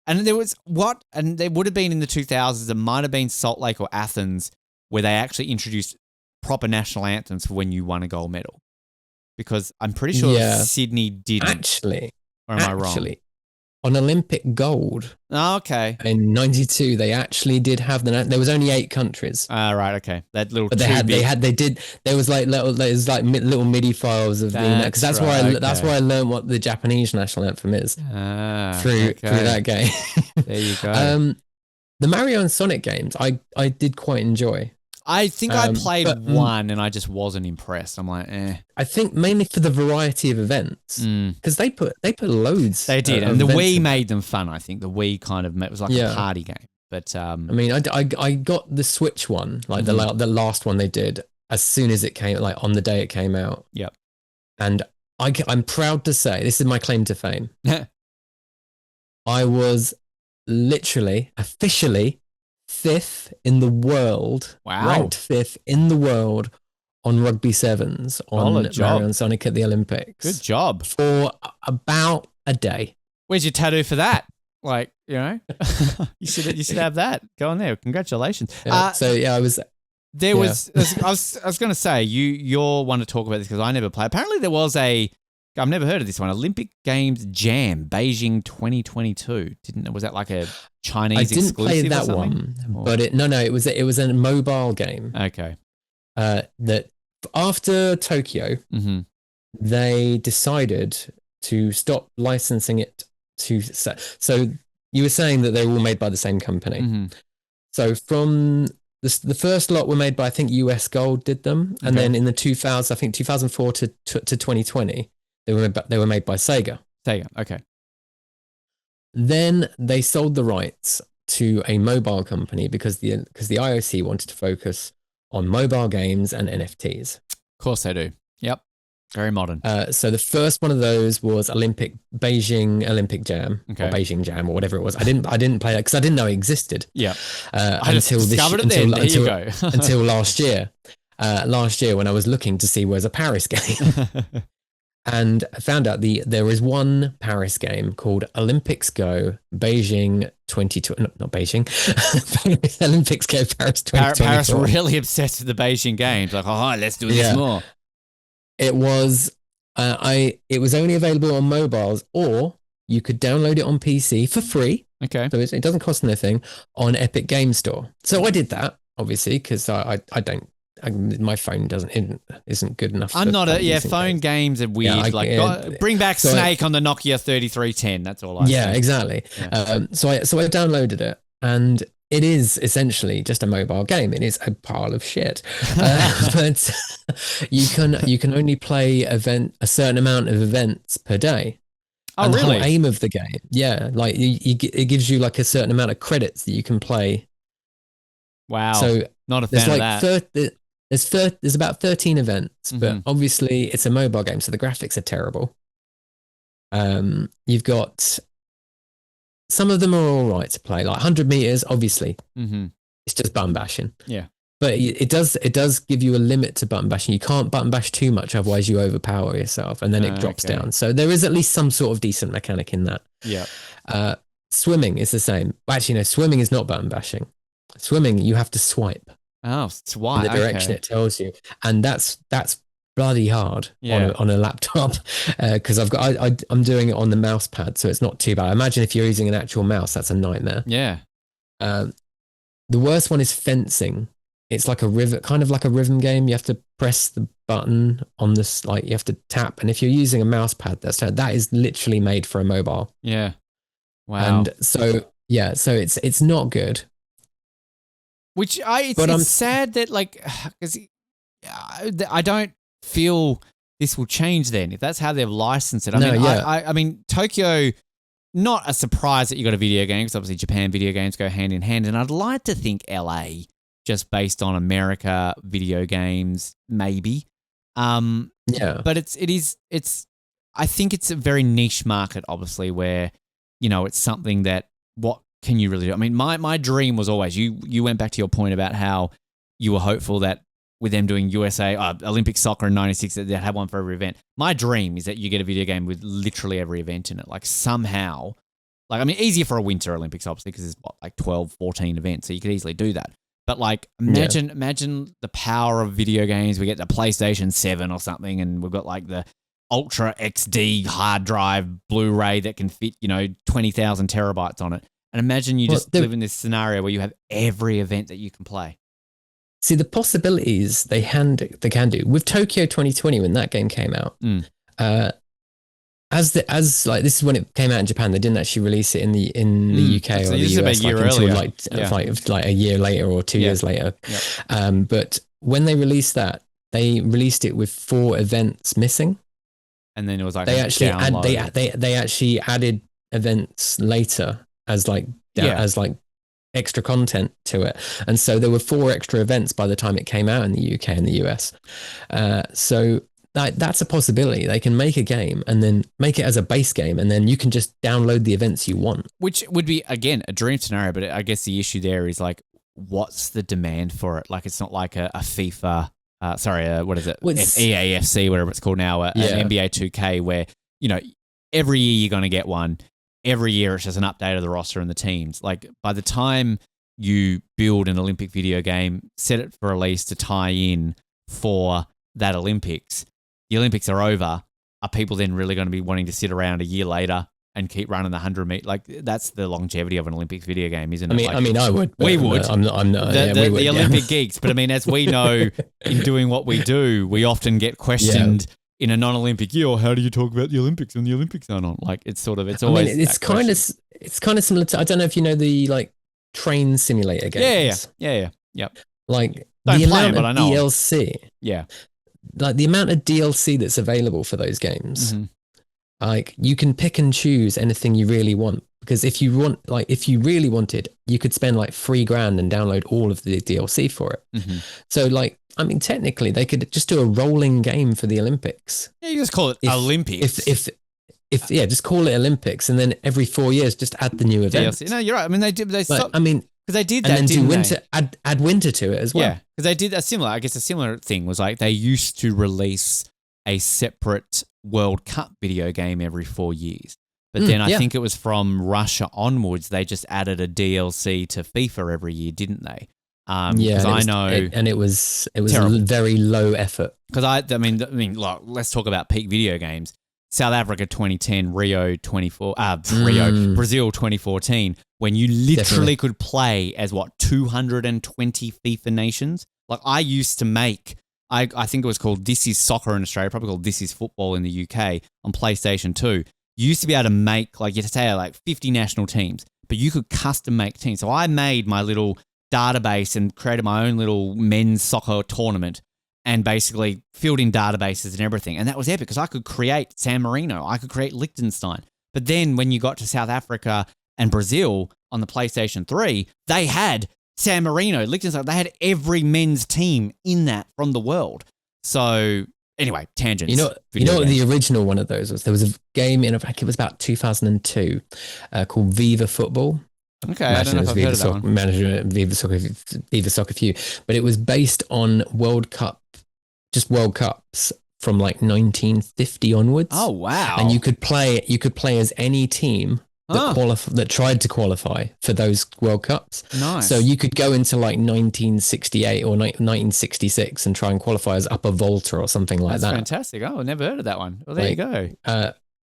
And there would have been in the 2000s, it might have been Salt Lake or Athens, where they actually introduced proper national anthems for when you won a gold medal. Because I'm pretty sure Sydney didn't. Actually. Or am I wrong? On Olympic gold. Oh, okay. In 92, they actually did have there was only 8 countries. Right, okay. That little. But there was little MIDI files of because that's where I learned what the Japanese national anthem is through that game. There you go. The Mario and Sonic games, I did quite enjoy. I think I played one and I just wasn't impressed. I'm like, eh. I think mainly for the variety of events because they put loads. They did, and the Wii made them fun. I think the Wii kind of was like a party game. But I mean, I got the Switch one, like the last one they did as soon as it came, like on the day it came out. Yep. And I'm proud to say this is my claim to fame. I was literally officially 5th in the world, ranked 5th in the world on Rugby Sevens on Mario and Sonic at the Olympics. Good job. For about a day. Where's your tattoo for that? Like, you know, you should have that. Go on there. Congratulations. I was. There was. I was going to say you're one to talk about this because I never played. Apparently, there was I've never heard of this one. Olympic Games Jam, Beijing 2022. Was that like a Chinese exclusive? I didn't play that one, but it was a mobile game. Okay. That after Tokyo, they decided to stop licensing it to. So you were saying that they were all made by the same company. So from the first lot were made by, I think, US Gold did them, and then in the 2004 to 2020. They were made by Sega. Sega, okay. Then they sold the rights to a mobile company because the IOC wanted to focus on mobile games and NFTs. Of course they do. Yep. Very modern. So the first one of those was Beijing Olympic Jam, or Beijing Jam, or whatever it was. I didn't play that because I didn't know it existed. Yeah. I just discovered it then. There you go. Until last year. Last year when I was looking to see where's a Paris game. And I found out there is one Paris game called Olympics Go Beijing 22. Not Beijing. Olympics Go Paris 2024. Paris really obsessed with the Beijing games. Like, let's do this more. It was It was only available on mobiles, or you could download it on PC for free. Okay. So it doesn't cost anything on Epic Game Store. So I did that, obviously, because I don't. My phone isn't good enough. I'm not phone games are weird. Bring back Snake on the Nokia 3310. That's all I say. Yeah, exactly. Yeah. So I downloaded it, and it is essentially just a mobile game. It is a pile of shit, but you can only play a certain amount of events per day. Oh, and really? The whole aim of the game, like it gives you like a certain amount of credits that you can play. Wow. So not a fan of that. There's about 13 events, but obviously it's a mobile game, so the graphics are terrible. You've got some of them are all right to play, like 100 meters. Obviously, it's just button bashing. Yeah, but it does give you a limit to button bashing. You can't button bash too much, otherwise you overpower yourself, and then it drops down. So there is at least some sort of decent mechanic in that. Yeah. Swimming is the same. Actually, no, swimming is not button bashing. Swimming, you have to swipe. Oh, swipe. In the direction it tells you, and that's bloody hard on a laptop, because I'm doing it on the mouse pad, so it's not too bad. Imagine if you're using an actual mouse, that's a nightmare. Yeah. The worst one is fencing. It's like kind of like a rhythm game. You have to press the button on this, like you have to tap, and if you're using a mouse pad, that is literally made for a mobile. Yeah. Wow. And so it's not good. It's sad that, like, because I don't feel this will change then if that's how they've licensed it. I mean, Tokyo, not a surprise that you got a video game, because obviously Japan video games go hand in hand, and I'd like to think LA, just based on America video games, maybe. But it's I think it's a very niche market, obviously, where, it's something that what can you really do? I mean, my dream was always, you went back to your point about how you were hopeful that with them doing Olympic soccer in 96, that they'd have one for every event. My dream is that you get a video game with literally every event in it. Like somehow, like, I mean, easier for a winter Olympics, obviously, because there's like 12, 14 events, so you could easily do that. But like, imagine the power of video games. We get the PlayStation 7 or something, and we've got like the Ultra XD hard drive Blu-ray that can fit, 20,000 terabytes on it. And imagine you live in this scenario where you have every event that you can play. See, the possibilities they can do with Tokyo 2020 when that game came out. As this is when it came out in Japan. They didn't actually release it in the UK or the US until a year later or 2 years later. Yep. But when they released that, they released it with 4 events missing. And then it was like they actually added events later as extra content to it, and so there were 4 extra events by the time it came out in the UK and the US. So that's a possibility. They can make a game and then make it as a base game, and then you can just download the events you want. Which would be, again, a dream scenario, but I guess the issue there is like, what's the demand for it? Like, it's not like a FIFA. What is it? EAFC, whatever it's called now, an NBA 2K, where, every year you're going to get one. Every year it's just an update of the roster and the teams. Like, by the time you build an Olympic video game, set it for release to tie in for that Olympics, the Olympics are over. Are people then really going to be wanting to sit around a year later and keep running the 100 meter? Like, that's the longevity of an Olympic video game, isn't it? I mean, I would. We would. I'm not. The Olympic geeks. But I mean, as we know, in doing what we do, we often get questioned in a non-Olympic year. How do you talk about the Olympics when the Olympics aren't on? Like, it's always. It's kind of similar to. I don't know if you know the train simulator games. Yeah. Yep. Like don't the play amount them, of but I know. DLC. Yeah. Like the amount of DLC that's available for those games. Like, you can pick and choose anything you really want, because if you really wanted, you could spend like $3,000 and download all of the DLC for it. So technically they could just do a rolling game for the Olympics. Yeah, you just call it Olympics. If just call it Olympics, and then every 4 years just add the new event. DLC. No, you're right. I mean, because they did that, and then didn't do winter, they? add winter to it as well. Yeah, because they did a similar thing was like they used to release a separate World Cup video game every 4 years. But then I think it was from Russia onwards, they just added a DLC to FIFA every year, didn't they? Yeah, I know, it was terrible. very low effort. Because I mean, look, let's talk about peak video games. South Africa 2010, Brazil 2014, when you literally could play as 220 FIFA nations. Like I used to make, I think it was called This Is Soccer in Australia, probably called This Is Football in the UK on PlayStation 2. You used to be able to make, like, you had to say, like 50 national teams, but you could custom make teams. So I made my little database and created my own little men's soccer tournament and basically filled in databases and everything. And that was epic because I could create San Marino. I could create Liechtenstein. But then when you got to South Africa and Brazil on the PlayStation 3, they had San Marino, Liechtenstein. They had every men's team in that from the world. So anyway, tangents. You know what the original one of those was? There was a game in, I think it was about 2002 called Viva Football. Okay, I don't know if I've heard of that one. Viva Soccer Few. But it was based on World Cups from like 1950 onwards. Oh wow! And you could play as any team that tried to qualify for those World Cups. Nice. So you could go into like 1968 or 1966 and try and qualify as Upper Volta or something like that. That's fantastic. Oh, I've never heard of that one. Well, there you go.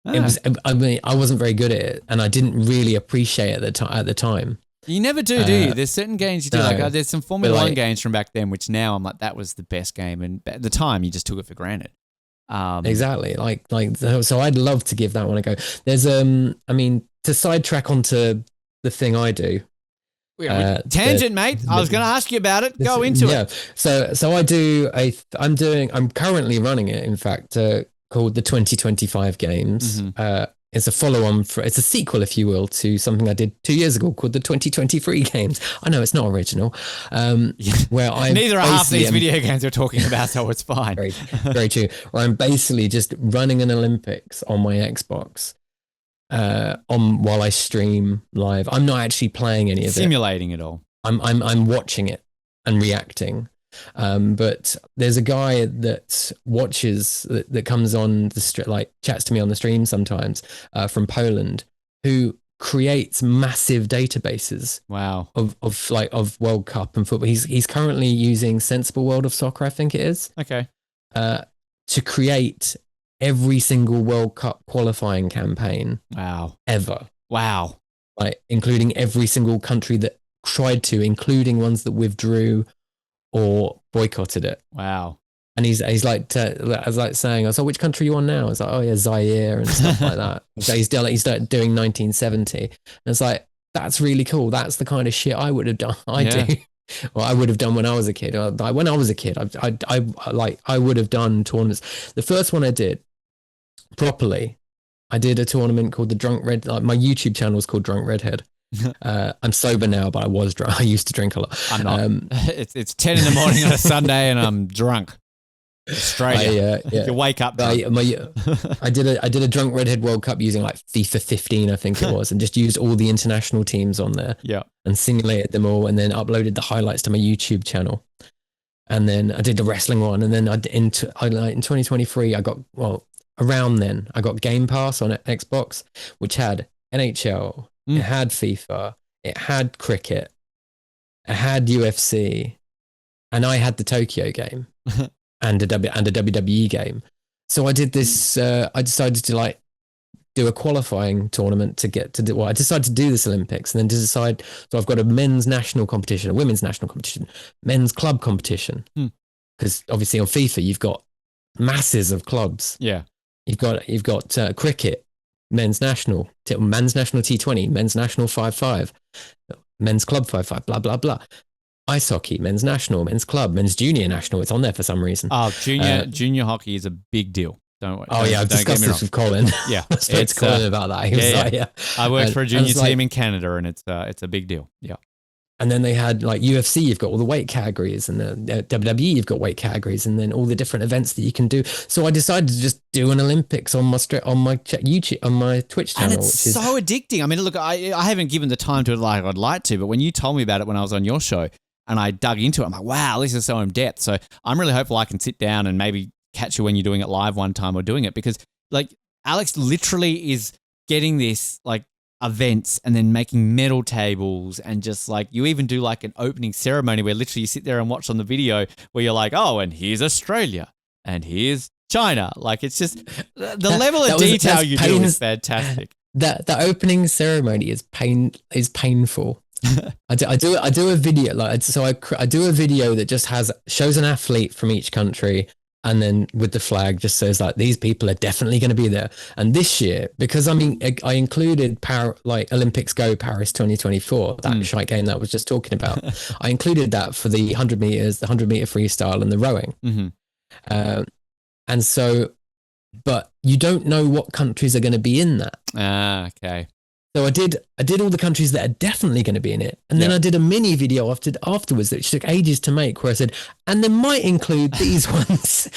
It was. I mean, I wasn't very good at it, and I didn't really appreciate it at the time. You never do you? There's certain games you do. No, there's some Formula One games from back then, which now I'm like, that was the best game. And at the time, you just took it for granted. Exactly. So I'd love to give that one a go. There's I mean, to sidetrack onto the thing I do. Tangent, mate. I was going to ask you about it. Go into it. So I'm currently running it. In fact, called the 2025 Games. Mm-hmm. It's a follow-on it's a sequel, if you will, to something I did 2 years ago called the 2023 Games. I know it's not original. Where I neither are half these video games we're talking about, so it's fine. Very, very true. Where I'm basically just running an Olympics on my Xbox, while I stream live. I'm not actually playing any of it. Simulating it all. I'm watching it and reacting. But there's a guy that watches that comes on the chats to me on the stream sometimes from Poland, who creates massive databases. Wow. of World Cup and football. He's currently using Sensible World of Soccer, I think it is. Okay. To create every single World Cup qualifying campaign. Wow. Ever. Wow. Like including every single country that tried to, including ones that withdrew or boycotted it. Wow. And he's like saying, "So which country are you on now?" It's like, "Oh yeah, Zaire," and stuff like that. So he's doing 1970, and it's like, that's really cool. That's the kind of shit I would have done. Well, I would have done when I was a kid. When I was a kid, I would have done tournaments. The first one I did properly, I did a tournament called the Drunk Red. My YouTube channel was called Drunk Redhead. I'm sober now, but I was drunk. I used to drink a lot. I'm not. It's 10 in the morning on a Sunday, and I'm drunk. Australia. You wake up. I did a Drunk Redhead World Cup using like FIFA 15, I think it was, and just used all the international teams on there. Yeah. And simulated them all, and then uploaded the highlights to my YouTube channel. And then I did the wrestling one, and then in 2023 I got around then I got Game Pass on Xbox, which had NHL. It had FIFA, it had cricket, it had UFC, and I had the Tokyo game and a WWE game. So I did this. I decided to do a qualifying tournament to get to do. Well, I decided to do this Olympics, and then to decide. So I've got a men's national competition, a women's national competition, men's club competition. Because obviously on FIFA you've got masses of clubs. Yeah, you've got cricket. Men's national T20, men's national 5-5, men's club 5-5, blah, blah, blah. Ice hockey, men's national, men's club, men's junior national. It's on there for some reason. Oh, junior hockey is a big deal. I've discussed this with Colin. Yeah. I spoke to Colin about that. He was like, I worked for a junior team in Canada, and it's a big deal. Yeah. And then they had like UFC, you've got all the weight categories, and the WWE, you've got weight categories, and then all the different events that you can do. So I decided to just do an Olympics on my YouTube, on my Twitch channel. And it's so addicting. I mean, look, I haven't given the time to it like I'd like to, but when you told me about it when I was on your show and I dug into it, I'm like, wow, this is so in depth. So I'm really hopeful I can sit down and maybe catch you when you're doing it live one time or doing it, because like Alex literally is getting this like events and then making medal tables and just like you even do like an opening ceremony where literally you sit there and watch on the video where you're like, oh, and here's Australia and here's China. Like it's just the level of detail you do is fantastic. That opening ceremony is painful. I do a video I do a video that shows an athlete from each country. And then with the flag just says like, these people are definitely going to be there. And this year, because I included Olympics Go Paris 2024, that shite game that I was just talking about. I included that for the 100 meters, the 100 meter freestyle and the rowing. Mm-hmm. And so, but you don't know what countries are going to be in that. Okay. So I did all the countries that are definitely going to be in it. And then I did a mini video afterwards that took ages to make where I said, and they might include these ones.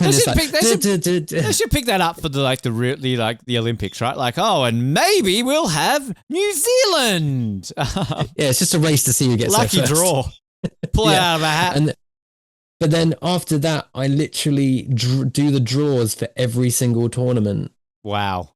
They should pick that up for the Olympics, right? Like, oh, and maybe we'll have New Zealand. Yeah, it's just a race to see who gets lucky there first. draw. Pull it out of a hat. But then after that, I literally do the draws for every single tournament. Wow.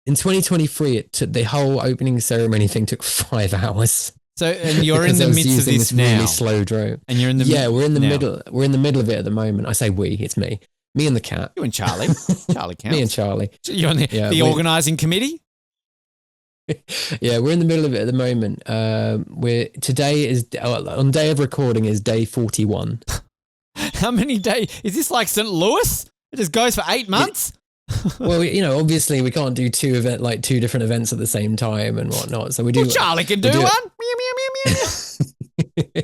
In 2023, the whole opening ceremony thing took 5 hours. So, and you're in the midst of this now. Really slow drone. And you're in the we're in the middle. We're in the middle of it at the moment. I say we, it's me and the cat. You and Charlie. Charlie counts. Me and Charlie. You're on the organising committee. Yeah, we're in the middle of it at the moment. Today is on day of recording is day 41. How many days is this? Like St. Louis? It just goes for 8 months. Well, obviously we can't do two different events at the same time and whatnot. So we do. Well, Charlie can do one. Meow, meow, meow, meow.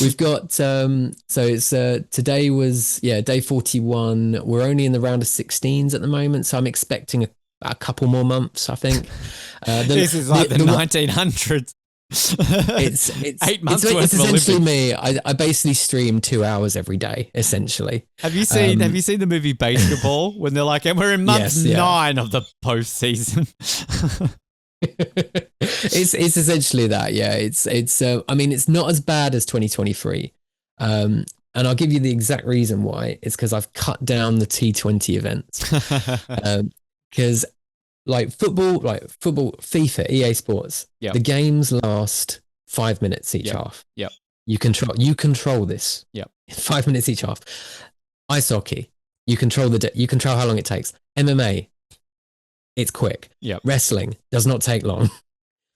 We've got so it's today was day 41. We're only in the round of 16s at the moment, so I'm expecting a couple more months. I think this is like the 1900s. It's 8 months it's worth of essentially Olympics. me. I basically stream 2 hours every day, essentially. Have you seen the movie Basketball when they're like, and we're in month 9 of the postseason? It's essentially that. Yeah, it's I mean, it's not as bad as 2023. And I'll give you the exact reason why. It's because I've cut down the T20 events. Because football, FIFA, EA Sports, the games last 5 minutes each half. Yep. You control this. Yep. 5 minutes each half. Ice hockey, you control how long it takes. MMA, it's quick. Yep. Wrestling does not take long.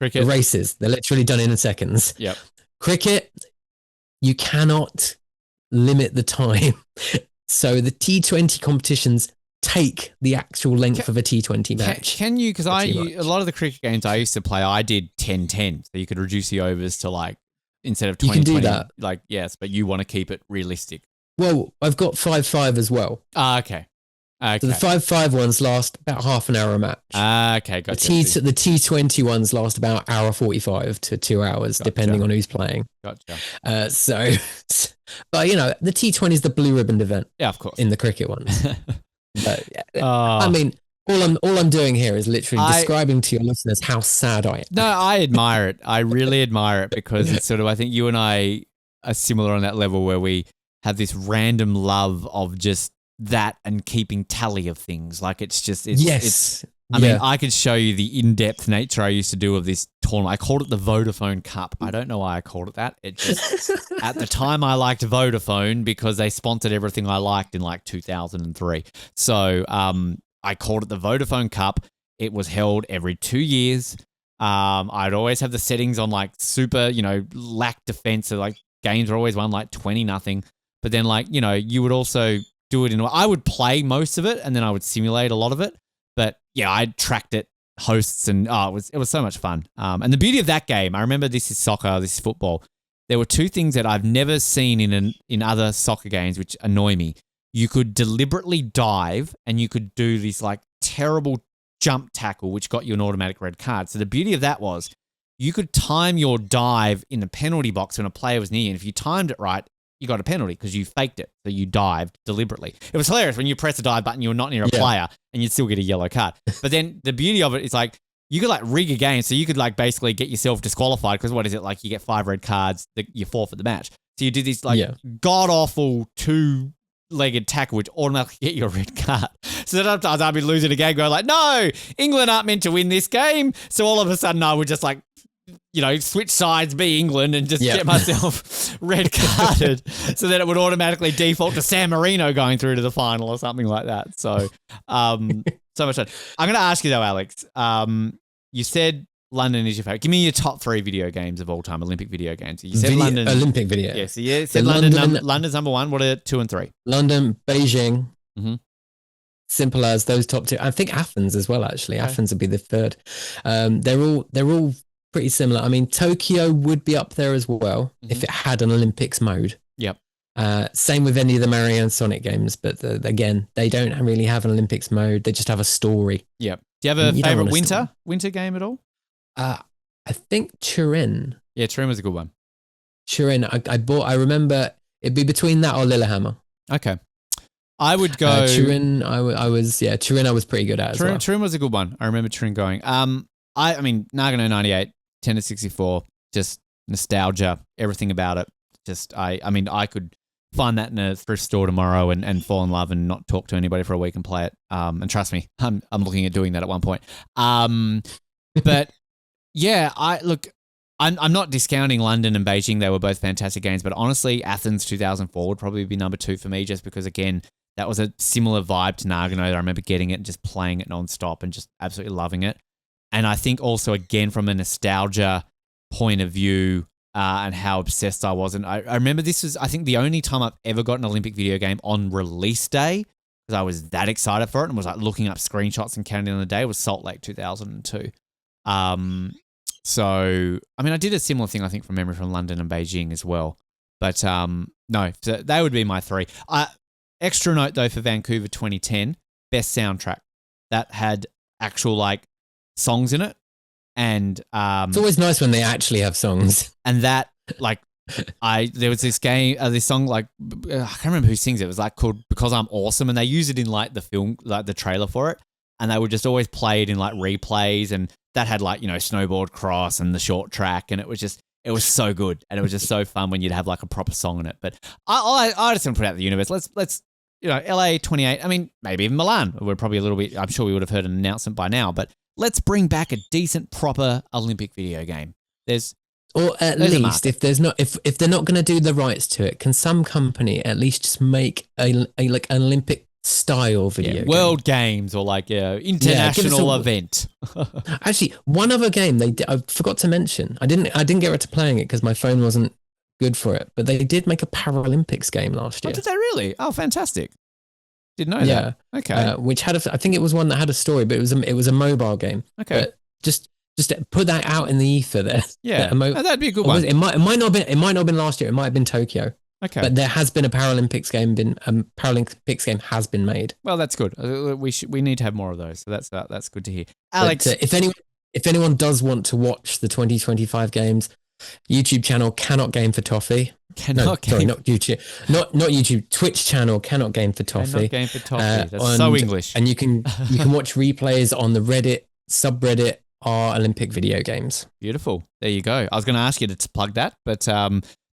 Cricket. The races, they're literally done in seconds. Yep. Cricket, you cannot limit the time. So the T20 competitions take the actual length of a T20 match. Can you? Because a lot of the cricket games I used to play, I did 10-10. So you could reduce the overs to instead of 20-20. You can do that. Yes, but you want to keep it realistic. Well, I've got 5-5 as well. Okay. So the 5-5 ones last about half an hour a match. Okay, gotcha. The T20 ones last about hour 45 to 2 hours, depending on who's playing. Gotcha. But the T20 is the blue ribbon event. Yeah, of course. In the cricket ones. But, I mean, all I'm doing here is literally describing to your listeners how sad I am. No, I admire it. I really admire it because it's sort of, I think you and I are similar on that level where we have this random love of just that and keeping tally of things. Like I mean, I could show you the in-depth nature I used to do of this tournament. I called it the Vodafone Cup. I don't know why I called it that. It just, at the time I liked Vodafone because they sponsored everything I liked in 2003. So I called it the Vodafone Cup. It was held every 2 years. I'd always have the settings on super, lack defense. So games were always won 20-0. But then you would also do it I would play most of it and then I would simulate a lot of it. But yeah, I tracked it, hosts, and it was so much fun. And the beauty of that game, I remember this is soccer, this is football. There were two things that I've never seen in other soccer games which annoy me. You could deliberately dive and you could do this terrible jump tackle which got you an automatic red card. So the beauty of that was you could time your dive in the penalty box when a player was near you. And if you timed it right, you got a penalty because you faked it. So you dived deliberately. It was hilarious when you press the dive button, you were not near a player and you'd still get a yellow card. But then the beauty of it is you could rig a game. So you could basically get yourself disqualified because what is it? You get 5 red cards, you forfeit the match. So you do this god awful 2-legged tackle which automatically get you a red card. So then sometimes I'd be losing a game going like, no, England aren't meant to win this game. So all of a sudden I would just like, switch sides, be England, and just get myself red carded. So that it would automatically default to San Marino going through to the final or something like that. So, so much fun. I'm going to ask you though, Alex, you said London is your favorite. Give me your top 3 video games of all time, Olympic video games. You said London. Olympic video. Yes, yeah, so London's number 1. What are 2 and 3? London, Beijing. Mm-hmm. Simple as those top 2. I think Athens as well, actually. Okay. Athens would be the 3rd. They're all pretty similar. I mean, Tokyo would be up there as well if it had an Olympics mode. Yep. Same with any of the Mario and Sonic games, but again, they don't really have an Olympics mode. They just have a story. Yep. Do you have a favorite winter game at all? I think Turin. Yeah, Turin was a good one. Turin, I remember it'd be between that or Lillehammer. Okay. I would go Turin. Turin I was pretty good at as well. Turin was a good one. I remember Turin going. I mean, Nagano 98, 10 to 64, just nostalgia, everything about it. Just, I could find that in a thrift store tomorrow and fall in love and not talk to anybody for a week and play it. And trust me, I'm looking at doing that at one point. But yeah, I'm not discounting London and Beijing. They were both fantastic games, but honestly, Athens 2004 would probably be number 2 for me, just because, again, that was a similar vibe to Nagano. I remember getting it and just playing it nonstop and just absolutely loving it. And I think also, again, from a nostalgia point of view and how obsessed I was. And I remember this was, I think, the only time I've ever got an Olympic video game on release day, because I was that excited for it and was like looking up screenshots and counting on the day, was Salt Lake 2002. So, I mean, I did a similar thing, I think, from memory, from London and Beijing as well. But no, so they would be my 3. Extra note, though, for Vancouver 2010, best soundtrack. That had actual, like, songs in it. And it's always nice when they actually have songs. And that, like, there was this game, this song, like, I can't remember who sings it. It was like called Because I'm Awesome. And they use it in like the film, like the trailer for it. And they would just always play it in like replays. And that had like, snowboard cross and the short track. And it was so good. And it was just so fun when you'd have like a proper song in it. But I just want to put out the universe. Let's LA 28. I mean, maybe even Milan. We're probably a little bit, I'm sure we would have heard an announcement by now, but let's bring back a decent, proper Olympic video game. Or at least if they're not going to do the rights to it, can some company at least just make an Olympic style video game? World Games or like international event. Actually, one other game I forgot to mention. I didn't get around to playing it because my phone wasn't good for it, but they did make a Paralympics game last year. Oh, did they really? Oh, fantastic. Didn't know that. Okay. Which had I think it was one that had a story, but it was a mobile game. Okay. But just put that out in the ether there. Yeah. That'd be a good one. It might not have been last year. It might have been Tokyo. Okay. But there has been a Paralympics game has been made. Well, that's good. We need to have more of those. So that's good to hear. Alex, but, if anyone does want to watch the 2025 games, YouTube channel Cannot Game for Toffee. Not YouTube. Not YouTube. Twitch channel Cannot Game for Toffee. Cannot Game for Toffee. That's so English. And you can watch replays on the Reddit subreddit are Olympic video games. Beautiful. There you go. I was going to ask you to plug that, but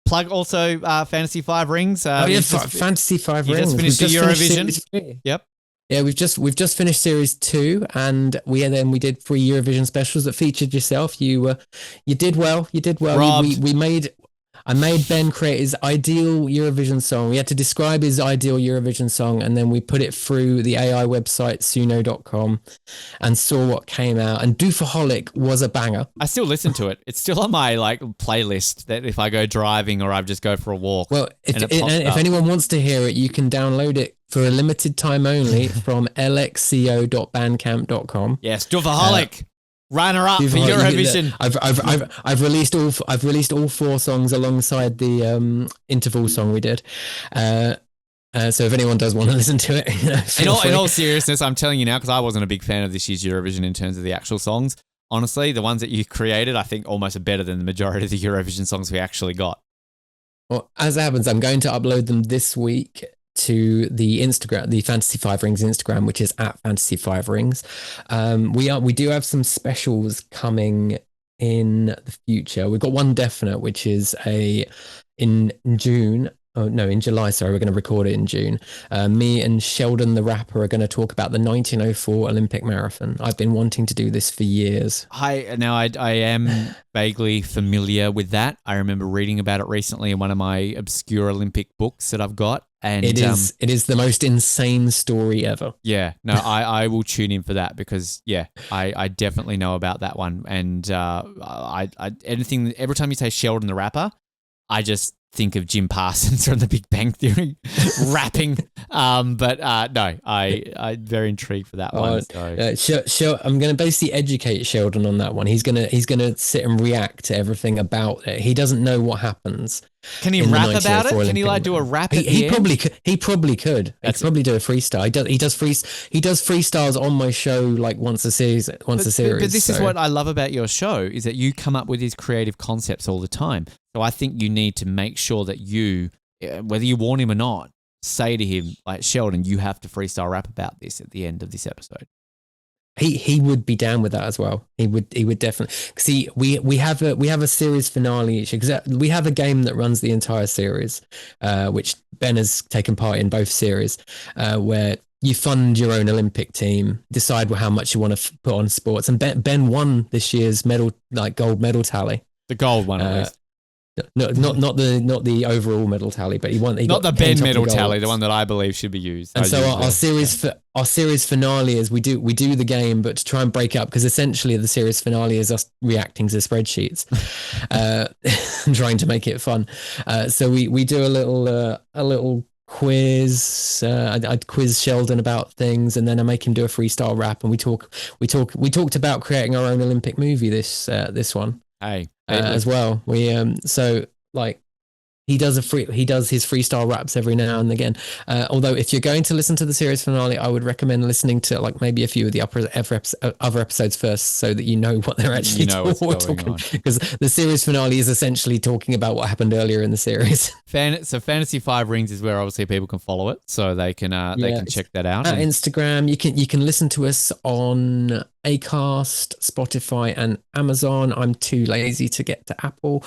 plug also Fantasy 5 Rings. Fantasy 5 Rings. Just finished Eurovision. Yep. Yeah, we've just finished Series 2, and we did 3 Eurovision specials that featured yourself. You did well. I made Ben create his ideal Eurovision song. We had to describe his ideal Eurovision song, and then we put it through the AI website suno.com and saw what came out. And Doofaholic was a banger. I still listen to it. It's still on my playlist that if I go driving or I just go for a walk. Well, if anyone wants to hear it, you can download it for a limited time only from lxco.bandcamp.com. Yes, Doofaholic. Runner up for Eurovision. I've released all 4 songs alongside the interval song we did. So if anyone does want to listen to it, in all seriousness, I'm telling you now, because I wasn't a big fan of this year's Eurovision in terms of the actual songs. Honestly, the ones that you created, I think almost are better than the majority of the Eurovision songs we actually got. Well, as it happens, I'm going to upload them this week to the Instagram, the Fantasy 5 Rings Instagram, which is at Fantasy 5 Rings. We do have some specials coming in the future. We've got one definite, which is in June. in July. Sorry, we're going to record it in June. Me and Sheldon the rapper are going to talk about the 1904 Olympic marathon. I've been wanting to do this for years. I am vaguely familiar with that. I remember reading about it recently in one of my obscure Olympic books that I've got. And it is the most insane story ever. Yeah, no, I will tune in for that because I definitely know about that one. And every time you say Sheldon the rapper, I just think of Jim Parsons from The Big Bang Theory rapping. But no, I'm very intrigued for that one. So. I'm going to basically educate Sheldon on that one. He's gonna sit and react to everything about it. He doesn't know what happens. Can he rap about it? Can he do a rap? He probably could. He probably could. He could probably do a freestyle. He does freestyles on my show like once a series. But this is what I love about your show is that you come up with these creative concepts all the time. So I think you need to make sure that you, whether you warn him or not, say to him like, Sheldon, you have to freestyle rap about this at the end of this episode. He would be down with that as well. He would definitely. See, we have a series finale each. We have a game that runs the entire series, which Ben has taken part in both series, where you fund your own Olympic team, decide how much you want to put on sports, and Ben won this year's gold medal tally. The gold one, at least. No, not the overall medal tally, but he won. Not the Ben medal tally, the one that I believe should be used. And so our series finale is we do the game, but to try and break up because essentially the series finale is us reacting to spreadsheets, and trying to make it fun. So we do a little quiz. I'd quiz Sheldon about things, and then I make him do a freestyle rap, and we talked about creating our own Olympic movie this one. Hey. As well. He does his freestyle raps every now and again. Although if you're going to listen to the series finale, I would recommend listening to maybe a few of the other episodes first, so that you know what they're actually talking. Because the series finale is essentially talking about what happened earlier in the series. So Fantasy 5 Rings is where obviously people can follow it, so they can check that out. At Instagram, you can listen to us on Acast, Spotify, and Amazon. I'm too lazy to get to Apple.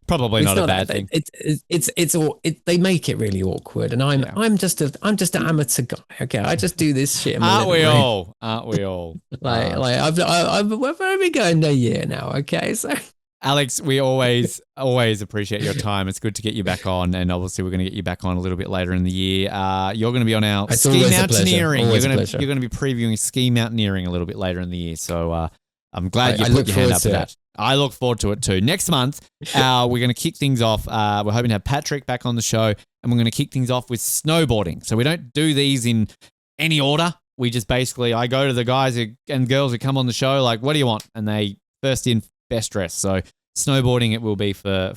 Probably not a bad thing. They make it really awkward, and I'm just an amateur guy. Okay, I just do this shit. Aren't we all? I've only been going a year now. Okay, so. Alex, we always appreciate your time. It's good to get you back on, and obviously we're going to get you back on a little bit later in the year. You're going to be on our ski mountaineering. You're going to be previewing ski mountaineering a little bit later in the year. So I'm glad you put your hand up for that. I look forward to it too. Next month, we're going to kick things off. We're hoping to have Patrick back on the show, and we're going to kick things off with snowboarding. So we don't do these in any order. We just basically, I go to the guys and girls who come on the show, like, what do you want? And they first in, best dress. So snowboarding it will be for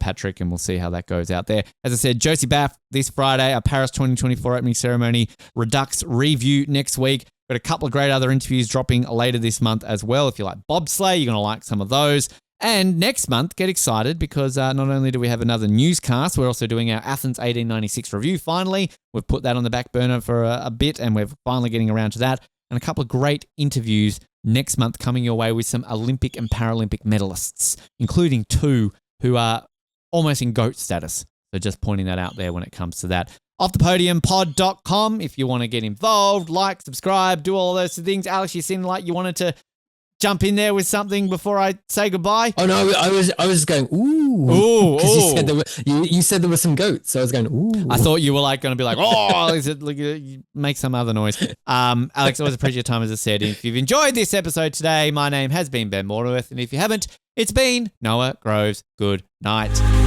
Patrick, and we'll see how that goes out there. As I said, Josie Baff this Friday, our Paris 2024 opening ceremony, Redux review next week. Got a couple of great other interviews dropping later this month as well. If you like bobsleigh, you're going to like some of those. And next month, get excited because not only do we have another newscast, we're also doing our Athens 1896 review finally. We've put that on the back burner for a bit, and we're finally getting around to that. And a couple of great interviews next month coming your way with some Olympic and Paralympic medalists, including 2 who are almost in GOAT status. So just pointing that out there when it comes to that. OffThePodiumPod.com if you want to get involved, like, subscribe, do all those things. Alex, you seem like you wanted to jump in there with something before I say goodbye. Oh no, I was going ooh, because you said there were some goats, so I was going ooh. I thought you were going to be like, oh, is it like make some other noise? Alex, always appreciate your time. As I said, if you've enjoyed this episode today, my name has been Ben Mortimerth, and if you haven't, it's been Noah Groves. Good night.